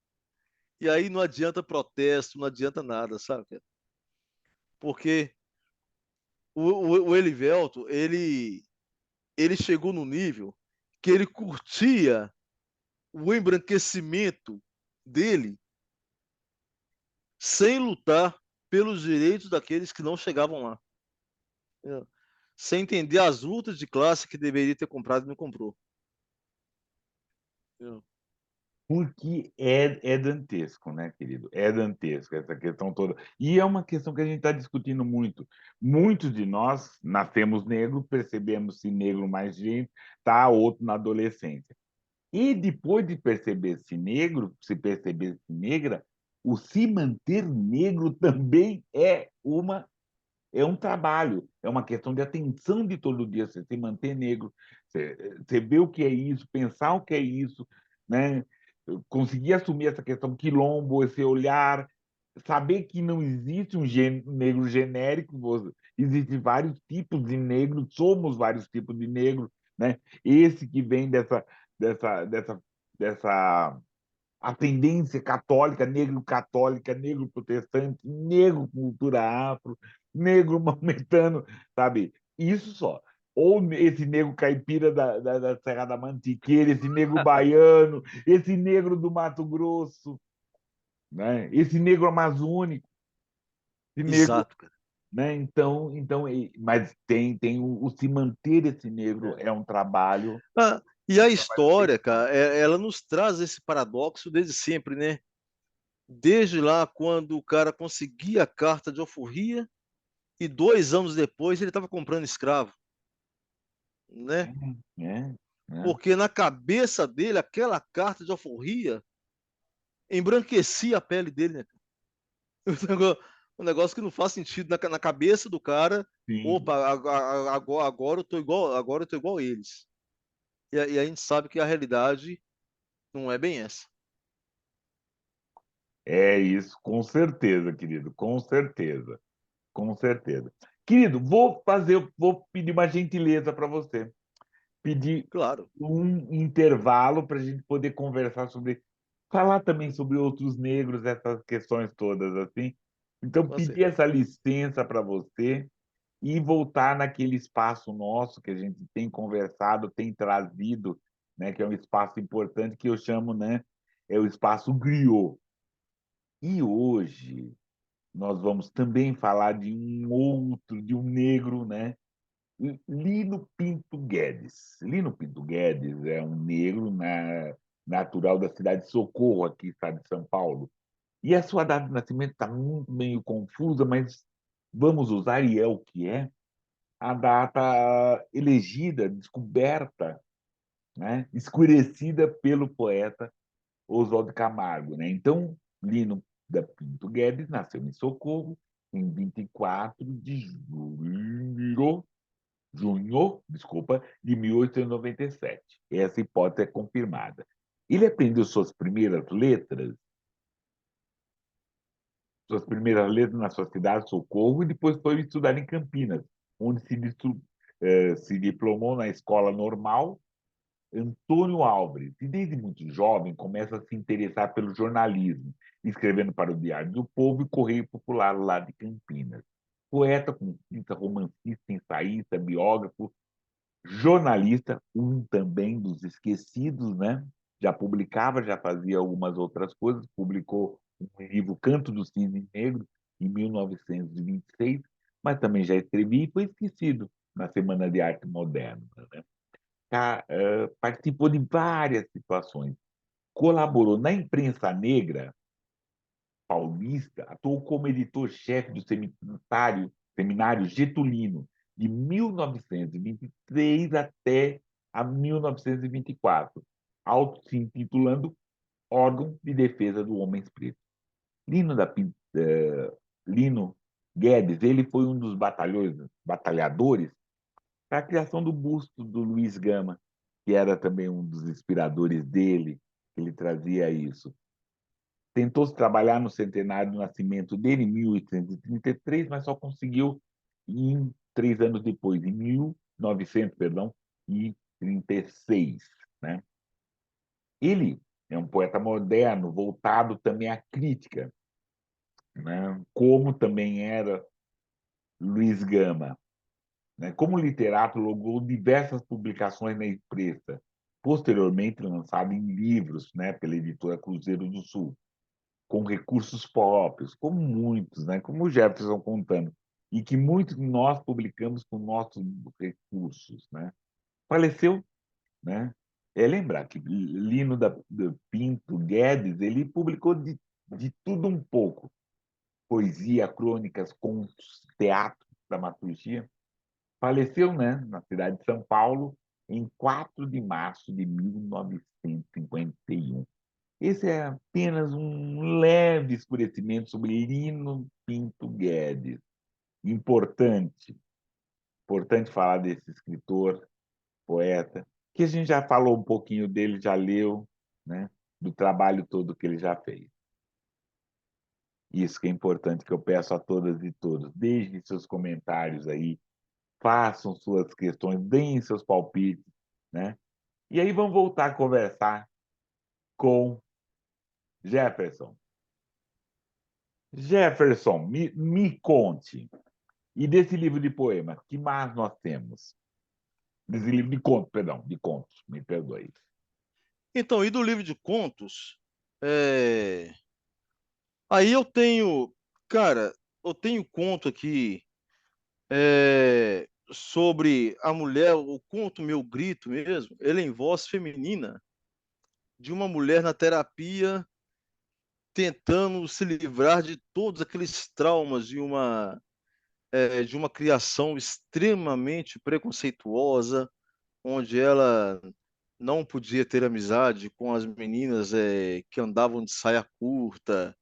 E aí não adianta protesto, não adianta nada, sabe, cara? Porque o Elivelto, ele chegou no nível que ele curtia o embranquecimento dele sem lutar pelos direitos daqueles que não chegavam lá. Entendeu? Sem entender as lutas de classe que deveria ter comprado e não comprou. Entendeu? Porque é dantesco, né, querido? É dantesco essa questão toda. E é uma questão que a gente está discutindo muito. Muitos de nós nascemos negros, percebemos-se negro mais gente, tá outro na adolescência. E depois de perceber-se negro, se perceber-se negra, o se manter negro também é um trabalho, é uma questão de atenção de todo dia, você se manter negro, você vê o que é isso, pensar o que é isso, né? Conseguir assumir essa questão quilombo, esse olhar, saber que não existe um negro genérico, existem vários tipos de negro, somos vários tipos de negro, né? Esse que vem dessa a tendência católica, negro católica, negro protestante, negro cultura afro, negro maometano, sabe? Isso só. Ou esse negro caipira da Serra da Mantiqueira, esse negro baiano, esse negro do Mato Grosso, né? Esse negro amazônico, esse negro, Exato, cara. né? Mas tem o se manter esse negro É. é um trabalho, Ah, e a feito. história, cara, ela nos traz esse paradoxo desde sempre, né? Desde lá, quando o cara conseguia a carta de alforria e 2 anos depois ele estava comprando escravo, né? É, é. né? porque na cabeça dele, aquela carta de alforria embranquecia a pele dele, né? Um negócio que não faz sentido na cabeça do cara. Sim, Opa, agora eu tô igual a eles. E a gente sabe que a realidade não é bem essa. é isso, com certeza, querido, com certeza, com certeza. Querido, vou pedir uma gentileza para você. Pedir Claro, um intervalo para a gente poder conversar sobre, falar também sobre outros negros, essas questões todas assim. Então, com pedir certeza. essa licença para você e voltar naquele espaço nosso que a gente tem conversado, tem trazido, né, que é um espaço importante que eu chamo, né, é o espaço griot. E hoje nós vamos também falar de um outro, de um negro, né, Lino Pinto Guedes. Lino Pinto Guedes é um negro natural da cidade de Socorro, aqui, estado de São Paulo. E a sua data de nascimento está muito meio confusa, mas vamos usar, e é o que é, a data elegida, descoberta, né, escurecida pelo poeta Oswaldo Camargo. Né? Então, Lino da Pinto Guedes nasceu em Socorro em 24 de junho, de 1897. Essa hipótese é confirmada. Ele aprendeu suas primeiras letras na sua cidade, Socorro, e depois foi estudar em Campinas, onde se diplomou na Escola Normal Antônio Álvares. E desde muito jovem começa a se interessar pelo jornalismo, escrevendo para o Diário do Povo e Correio Popular lá de Campinas. Poeta, conquista, romancista, ensaísta, biógrafo, jornalista, um também dos esquecidos, né? Já publicava, já fazia algumas outras coisas, publicou um livro Canto do Cisne Negro, em 1926, mas também já escrevia e foi esquecido na Semana de Arte Moderna. Né? Participou de várias situações, colaborou na imprensa negra paulista, atuou como editor-chefe do seminário Getulino, de 1923 até a 1924, auto-se-intitulando Órgão de Defesa do Homem Preto. Lino, da, Lino Guedes, ele foi um dos batalhadores para a criação do busto do Luiz Gama, que era também um dos inspiradores dele, que ele trazia isso. Tentou se trabalhar no centenário do nascimento dele, em 1833, mas só conseguiu em 3 anos depois, em 1900, perdão, e 36, né? Ele é um poeta moderno, voltado também à crítica, né? Como também era Luiz Gama. Né? Como literato, logrou diversas publicações na imprensa, posteriormente lançado em livros, né, pela editora Cruzeiro do Sul, com recursos próprios, como muitos, né, como o Jefferson contando, e que muitos de nós publicamos com nossos recursos. Né? Faleceu, né? É lembrar que Lino da Pinto Guedes ele publicou de tudo um pouco, poesia, crônicas, contos, teatro, dramaturgia. Faleceu, né, na cidade de São Paulo, em 4 de março de 1951. Esse é apenas um leve escurecimento sobre Lino Pinto Guedes. Importante, importante falar desse escritor, poeta, que a gente já falou um pouquinho dele, já leu, né, do trabalho todo que ele já fez. Isso que é importante, que eu peço a todas e todos. Deixem seus comentários aí, façam suas questões, deem seus palpites, né? E aí vamos voltar a conversar com Jefferson. Jefferson, me conte. E desse livro de poemas, que mais nós temos? Desse livro de contos, perdão, de contos, me perdoe. Então, e do livro de contos, é, aí eu tenho, cara, eu tenho conto aqui sobre a mulher, o conto Meu Grito mesmo, ele é em voz feminina, de uma mulher na terapia tentando se livrar de todos aqueles traumas de uma criação extremamente preconceituosa, onde ela não podia ter amizade com as meninas que andavam de saia curta,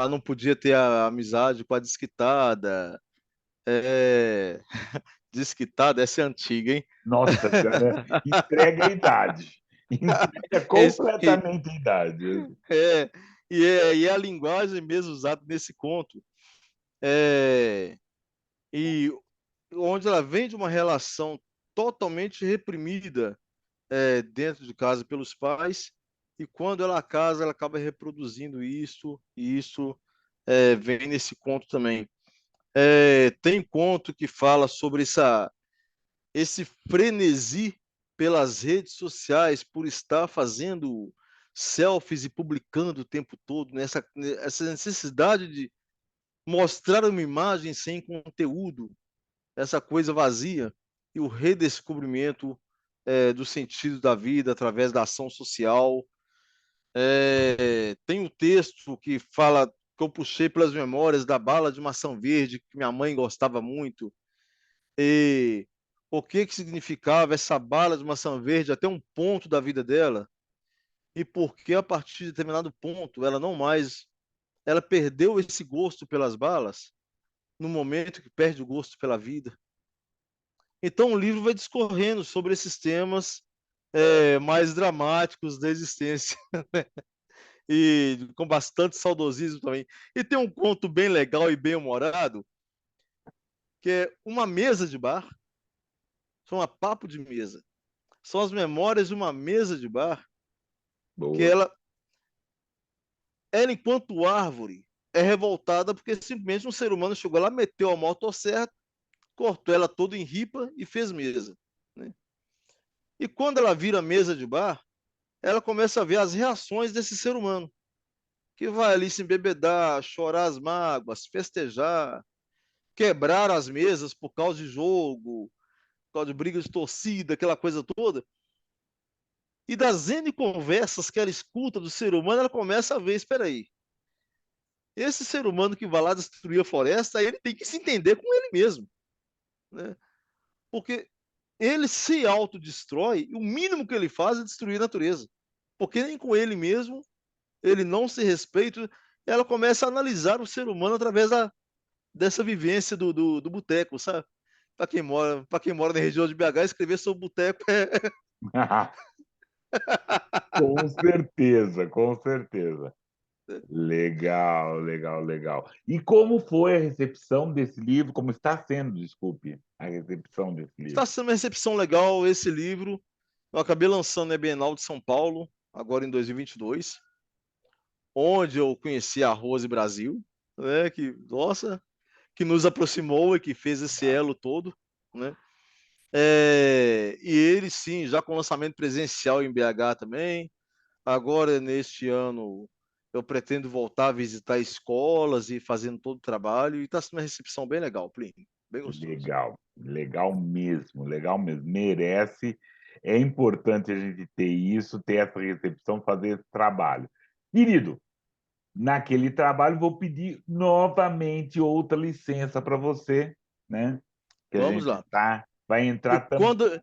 não podia ter a amizade com a desquitada. É, desquitada, essa é antiga, hein? Nossa Senhora, entrega a idade. Entrega Esse- e, completamente a idade. é, e é a linguagem mesmo usada nesse conto. É, e onde ela vem de uma relação totalmente reprimida dentro de casa pelos pais, e quando ela casa, ela acaba reproduzindo isso, e isso vem nesse conto também. Tem conto que fala sobre esse frenesi pelas redes sociais, por estar fazendo selfies e publicando o tempo todo, essa necessidade de mostrar uma imagem sem conteúdo, essa coisa vazia, e o redescobrimento do sentido da vida através da ação social. Tem um texto que fala, que eu puxei pelas memórias da bala de maçã verde, que minha mãe gostava muito, e o que significava essa bala de maçã verde até um ponto da vida dela, e por que a partir de determinado ponto ela perdeu esse gosto pelas balas, no momento que perde o gosto pela vida. Então o livro vai discorrendo sobre esses temas mais dramáticos da existência e com bastante saudosismo também. E tem um conto bem legal e bem humorado, que é Uma Mesa de Bar, chama Papo de Mesa. São as memórias de uma mesa de bar, que Boa. ela enquanto árvore, é revoltada porque simplesmente um ser humano chegou lá, meteu a motosserra, cortou ela toda em ripa e fez mesa, né? E quando ela vira mesa de bar, ela começa a ver as reações desse ser humano, que vai ali se embebedar, chorar as mágoas, festejar, quebrar as mesas por causa de jogo, por causa de briga de torcida, aquela coisa toda. E das N conversas que ela escuta do ser humano, ela começa a ver, espera aí, esse ser humano que vai lá destruir a floresta, ele tem que se entender com ele mesmo, né? Porque ele se autodestrói e o mínimo que ele faz é destruir a natureza. Porque nem com ele mesmo ele não se respeita. Ela começa a analisar o ser humano através dessa vivência do boteco, sabe? Para quem mora na região de BH, escrever sobre boteco Com certeza, com certeza. Legal, legal, legal. E como foi a recepção desse livro? Como está sendo, desculpe, a recepção desse está livro? sendo uma recepção legal esse livro. Eu acabei lançando na Bienal de São Paulo, agora em 2022, onde eu conheci a Rose Brasil, né, nossa, que nos aproximou e que fez esse Ah, elo todo, né? E ele sim, já com lançamento presencial em BH também. Agora, neste ano, eu pretendo voltar a visitar escolas e fazendo todo o trabalho, e está sendo uma recepção bem legal, Plínio, bem gostoso. legal, legal mesmo, legal mesmo. Merece. É importante a gente ter isso, ter essa recepção, fazer esse trabalho. Querido, naquele trabalho vou pedir novamente outra licença para você, né? Que a Vamos gente lá. vai E entrar também. quando,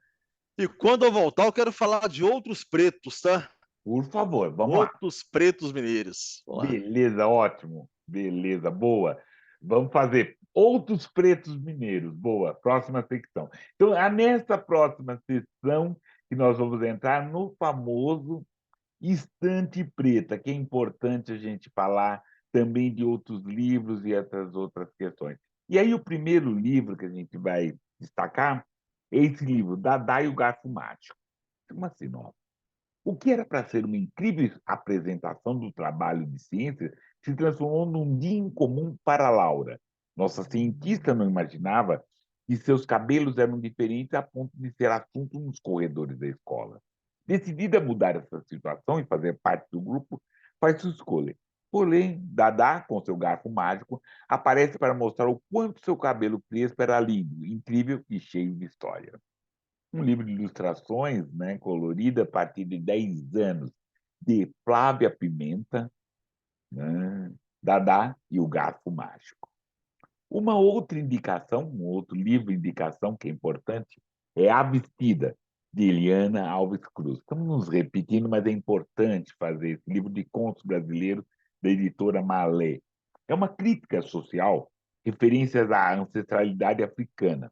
e quando eu voltar, eu quero falar de outros pretos, tá? Por favor, vamos lá. Outros pretos mineiros. Vamos lá. Beleza, ótimo. Beleza, boa. Vamos fazer outros pretos mineiros. Boa, próxima secção. Então, é nessa próxima sessão que nós vamos entrar no famoso Estante Preta, que é importante a gente falar também de outros livros e outras questões. E aí, o primeiro livro que a gente vai destacar é esse livro, Dadá e o Garfo Mágico. Uma sinopse. O que era para ser uma incrível apresentação do trabalho de ciência se transformou num dia incomum para Laura. Nossa cientista não imaginava que seus cabelos eram diferentes a ponto de ser assunto nos corredores da escola. Decidida a mudar essa situação e fazer parte do grupo, faz sua escolha. Porém, Dada, com seu garfo mágico, aparece para mostrar o quanto seu cabelo crespo era lindo, incrível e cheio de história. Um livro de ilustrações, né, colorida a partir de 10 anos, de Flávia Pimenta, né, Dadá e o Garfo Mágico. Uma outra indicação, um outro livro indicação que é importante, é A Vestida, de Eliana Alves Cruz. Estamos nos repetindo, mas é importante fazer esse livro de contos brasileiros da editora Malé. É uma crítica social, referências à ancestralidade africana,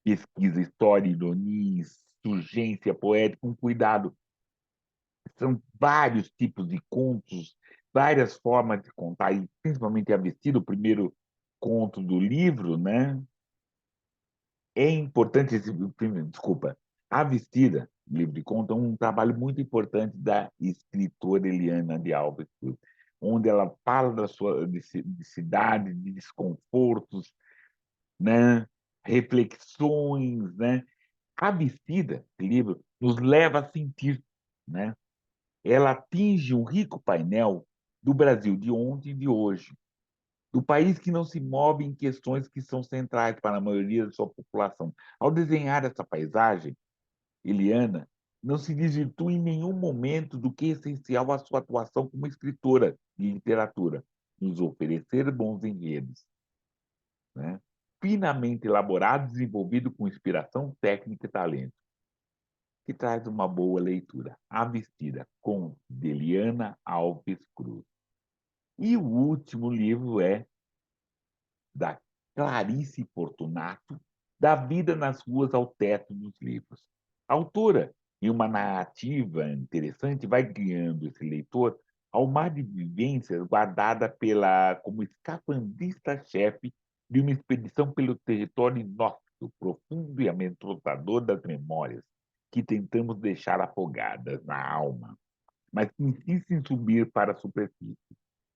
pesquisa, história, ironia, insurgência poética, com cuidado. São vários tipos de contos, várias formas de contar, e principalmente a vestida, o primeiro conto do livro, né? É importante esse, desculpa, a vestida, livro de conto, é um trabalho muito importante da escritora Eliana de Alves Cruz, onde ela fala da sua de cidade, de desconfortos, né? Reflexões, né? A vestida, esse livro, nos leva a sentir, né? Ela atinge um rico painel do Brasil de ontem e de hoje, do país que não se move em questões que são centrais para a maioria da sua população. Ao desenhar essa paisagem, Eliana não se desvirtua em nenhum momento do que é essencial à sua atuação como escritora de literatura, nos oferecer bons enredos, né? Finamente elaborado, desenvolvido com inspiração, técnica e talento, que traz uma boa leitura. A Vestida, com Deliana Alves Cruz. E o último livro é da Clarice Fortunato, Da Vida nas Ruas ao Teto dos Livros. A autora, em uma narrativa interessante, vai guiando esse leitor ao mar de vivências guardada pela como escapandista-chefe de uma expedição pelo território inóspito, profundo e amedrontador das memórias que tentamos deixar afogadas na alma, mas que insistem em subir para a superfície.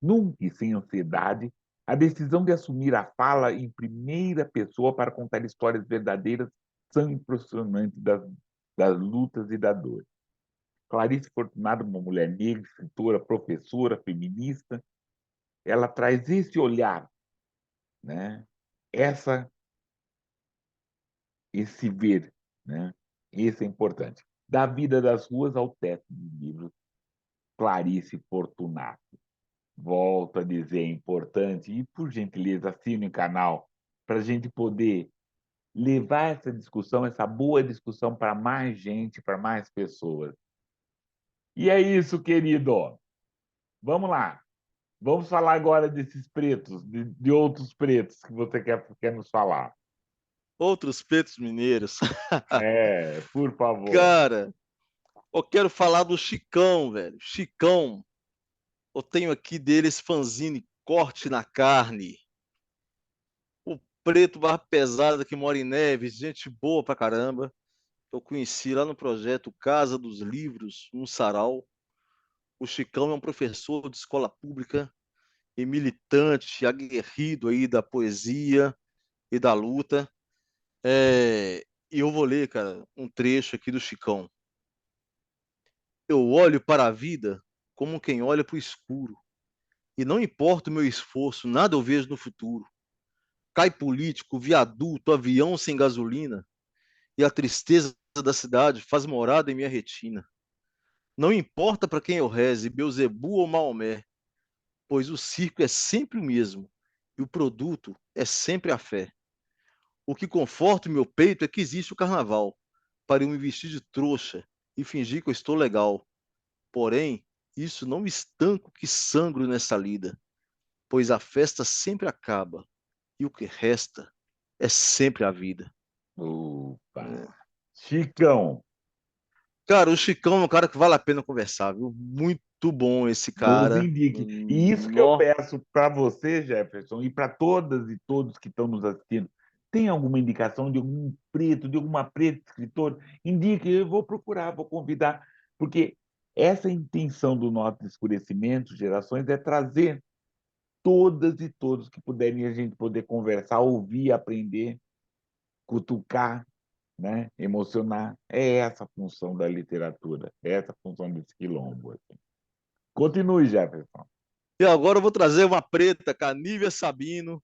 Nunca e sem ansiedade, a decisão de assumir a fala em primeira pessoa para contar histórias verdadeiras são impressionantes das lutas e da dor. Clarice Fortunato, uma mulher negra, escritora, professora, feminista, ela traz esse olhar, né? Essa, esse ver, né? Esse é importante. Da vida das ruas ao teto do livro, Clarice Fortunato. Volto a dizer, é importante, e por gentileza, assine o canal para a gente poder levar essa discussão, essa boa discussão para mais gente, para mais pessoas. E é isso, querido. Vamos lá. Vamos falar agora desses pretos, de outros pretos que você quer nos falar. Outros pretos mineiros. É, por favor. Cara, eu quero falar do Chicão, velho. Chicão, eu tenho aqui dele esse fanzine Corte na Carne. O preto barra pesada que mora em Neves, gente boa pra caramba. Eu conheci lá no projeto Casa dos Livros, um sarau. O Chicão é um professor de escola pública e militante, aguerrido aí da poesia e da luta. E eu vou ler, cara, um trecho aqui do Chicão. Eu olho para a vida como quem olha para o escuro. E não importa o meu esforço, nada eu vejo no futuro. Cai político, viaduto, avião sem gasolina, e a tristeza da cidade faz morada em minha retina. Não importa para quem eu reze, Beelzebu ou Maomé, pois o circo é sempre o mesmo, e o produto é sempre a fé. O que conforta o meu peito é que existe o carnaval, para eu me vestir de trouxa e fingir que eu estou legal. Porém, isso não me estanco que sangro nessa lida, pois a festa sempre acaba, e o que resta é sempre a vida. Opa! É. Chicão, Cara, o Chicão é um cara que vale a pena conversar, viu? Muito bom esse nos cara. indique. E isso que eu Nó. peço para você, Jefferson, e para todas e todos que estão nos assistindo. Tem alguma indicação de algum preto, de alguma preta escritor? Indique, eu vou procurar, vou convidar, porque essa intenção do nosso escurecimento, gerações, é trazer todas e todos que puderem a gente poder conversar, ouvir, aprender, cutucar, né? Emocionar. É essa a função da literatura, é essa a função desse quilombo. Assim. Continue, Jefferson. E agora eu vou trazer uma preta, cara, Nívia Sabino.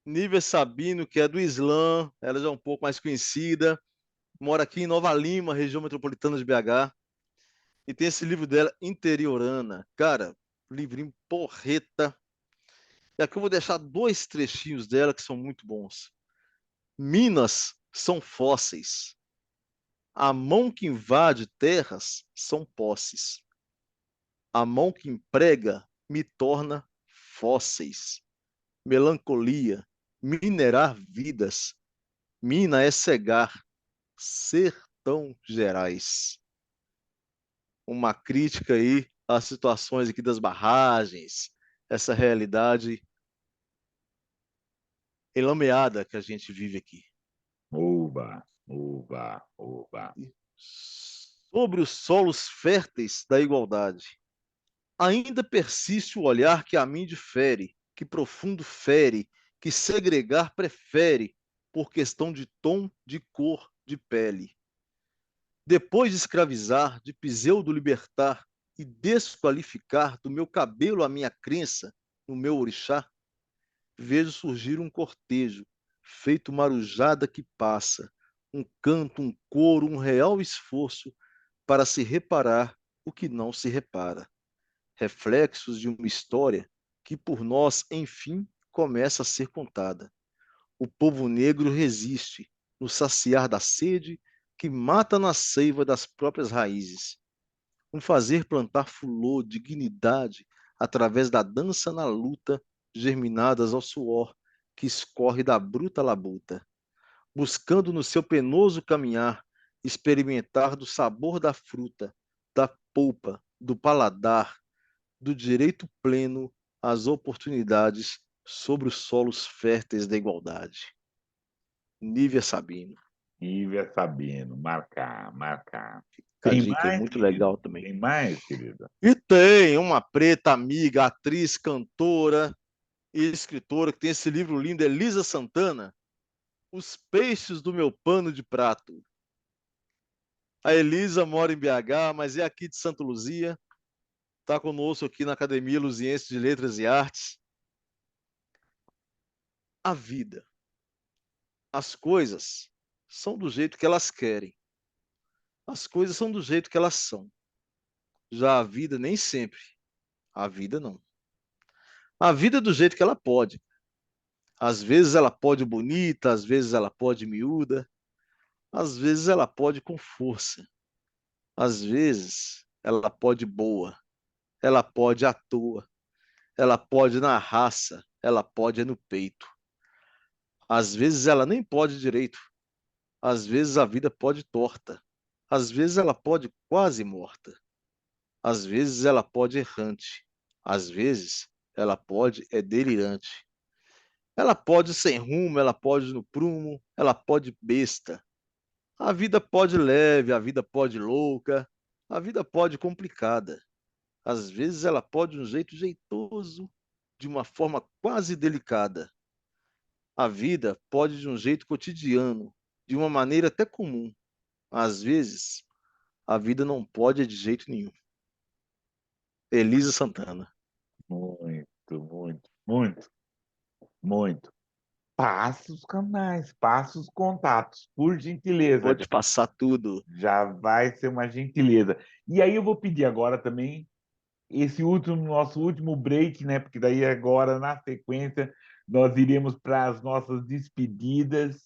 Nívia Sabino, que é do Islã, ela já é um pouco mais conhecida, mora aqui em Nova Lima, região metropolitana de BH, e tem esse livro dela, Interiorana. Cara, livrinho porreta. E aqui eu vou deixar dois trechinhos dela que são muito bons. Minas são fósseis. A mão que invade terras são posses. A mão que emprega me torna fósseis. Melancolia, minerar vidas. Mina é cegar, sertão Gerais. Uma crítica aí às situações aqui das barragens, essa realidade enlameada que a gente vive aqui. Oba, oba, oba. Sobre os solos férteis da igualdade, ainda persiste o olhar que a mim difere, que profundo fere, que segregar prefere, por questão de tom, de cor, de pele. Depois de escravizar, de pseudo libertar e desqualificar do meu cabelo a minha crença no meu orixá, vejo surgir um cortejo, feito marujada que passa, um canto, um coro, um real esforço para se reparar o que não se repara. Reflexos de uma história que por nós, enfim, começa a ser contada. O povo negro resiste no saciar da sede que mata na seiva das próprias raízes. Um fazer plantar fulor, dignidade, através da dança na luta, germinadas ao suor que escorre da bruta labuta, buscando no seu penoso caminhar experimentar do sabor da fruta, da polpa, do paladar, do direito pleno às oportunidades sobre os solos férteis da igualdade. Nívia Sabino. Nívia Sabino, marcar, marcar. A Tem dica é mais, muito querido? legal também. Tem mais, querida? E tem uma preta amiga, atriz, cantora e escritora que tem esse livro lindo, Elisa Santana, Os Peixes do Meu Pano de Prato. A Elisa mora em BH, mas é aqui de Santa Luzia, está conosco aqui na Academia Luziense de Letras e Artes. A vida, as coisas são do jeito que elas querem, as coisas são do jeito que elas são. Já a vida nem sempre, a vida não. A vida é do jeito que ela pode. Às vezes ela pode bonita, às vezes ela pode miúda, às vezes ela pode com força, às vezes ela pode boa, ela pode à toa, ela pode na raça, ela pode no peito. Às vezes ela nem pode direito, às vezes a vida pode torta, às vezes ela pode quase morta, às vezes ela pode errante, às vezes ela pode é delirante. Ela pode sem rumo, ela pode no prumo, ela pode besta. A vida pode leve, a vida pode louca, a vida pode complicada. Às vezes ela pode de um jeito jeitoso, de uma forma quase delicada. A vida pode de um jeito cotidiano, de uma maneira até comum. Às vezes, a vida não pode de jeito nenhum. Elisa Santana. Muito, muito, muito, muito. Passe os canais, passe os contatos, por gentileza. Pode passar tudo. Já vai ser uma gentileza. E aí eu vou pedir agora também esse último, nosso último break, né? Porque daí agora, na sequência, nós iremos para as nossas despedidas,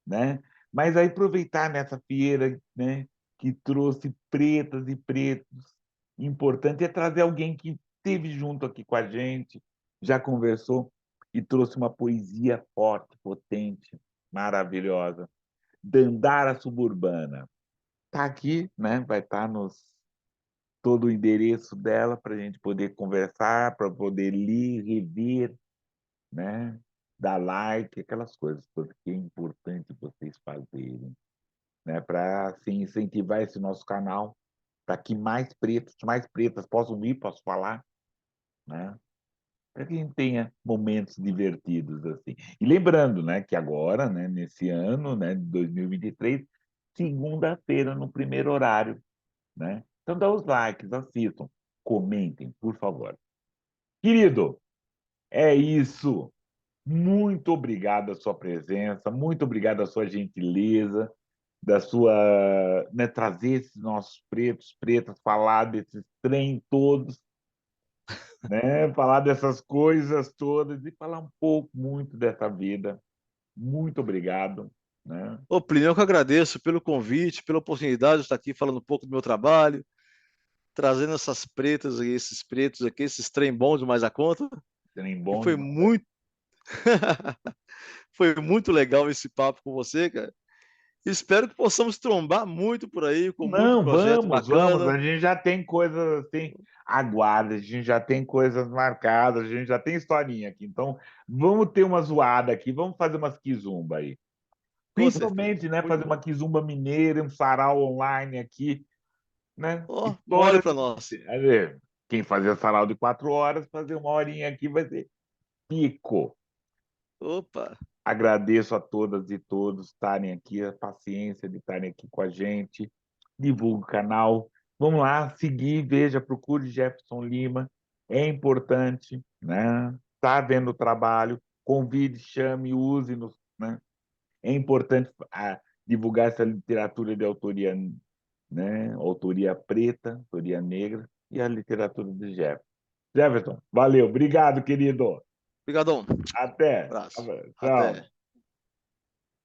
né? Mas aí aproveitar nessa feira, né? Que trouxe pretas e pretos. Importante é trazer alguém que esteve junto aqui com a gente, já conversou e trouxe uma poesia forte, potente, maravilhosa. Dandara Suburbana. Está aqui, né? Vai estar nos todo o endereço dela para a gente poder conversar, para poder ler, rever, né? Dar like, aquelas coisas, porque é importante vocês fazerem, né? Para assim, incentivar esse nosso canal, para que mais pretos, mais pretas possam vir, possam falar, né? Para que a gente tenha momentos divertidos assim. E lembrando, né, que agora, né, nesse ano, né, de 2023, segunda-feira, no primeiro horário, né? Então dá os likes, assistam, comentem, por favor. Querido, é isso. Muito obrigado a sua presença, muito obrigado a sua gentileza, da sua, né, trazer esses nossos pretos, pretas, falar desses trem todos, né, falar dessas coisas todas e falar um pouco muito dessa vida. Muito obrigado. né? Ô, Plínio, eu que agradeço pelo convite, pela oportunidade de estar aqui falando um pouco do meu trabalho, trazendo essas pretas e esses pretos aqui, esses trem bons demais a conta. Trem E bom foi demais. muito, foi muito legal esse papo com você, cara. Espero que possamos trombar muito por aí, com muito Não, projeto vamos, vamos. bacana. A gente já tem coisas assim, aguarda, a gente já tem coisas marcadas, a gente já tem historinha aqui. Então, vamos ter uma zoada aqui, vamos fazer umas quizumba aí. Com certeza. Principalmente, né, Muito fazer bom. uma quizumba mineira, um sarau online aqui, né? Ó, mole História. para nós. A ver, quem fazia sarau de 4 horas, fazer uma horinha aqui vai ser pico. Opa, Agradeço a todas e todos estarem aqui, a paciência de estarem aqui com a gente. Divulgue o canal. Vamos lá, seguir, veja, procure Jefferson Lima. É importante, né? Está vendo o trabalho, convide, chame, use-nos, né? É importante divulgar essa literatura de autoria, né? Autoria preta, autoria negra e a literatura de Jefferson. Jefferson, valeu, obrigado, querido. obrigadão. Até. Abraço. Tchau. Até.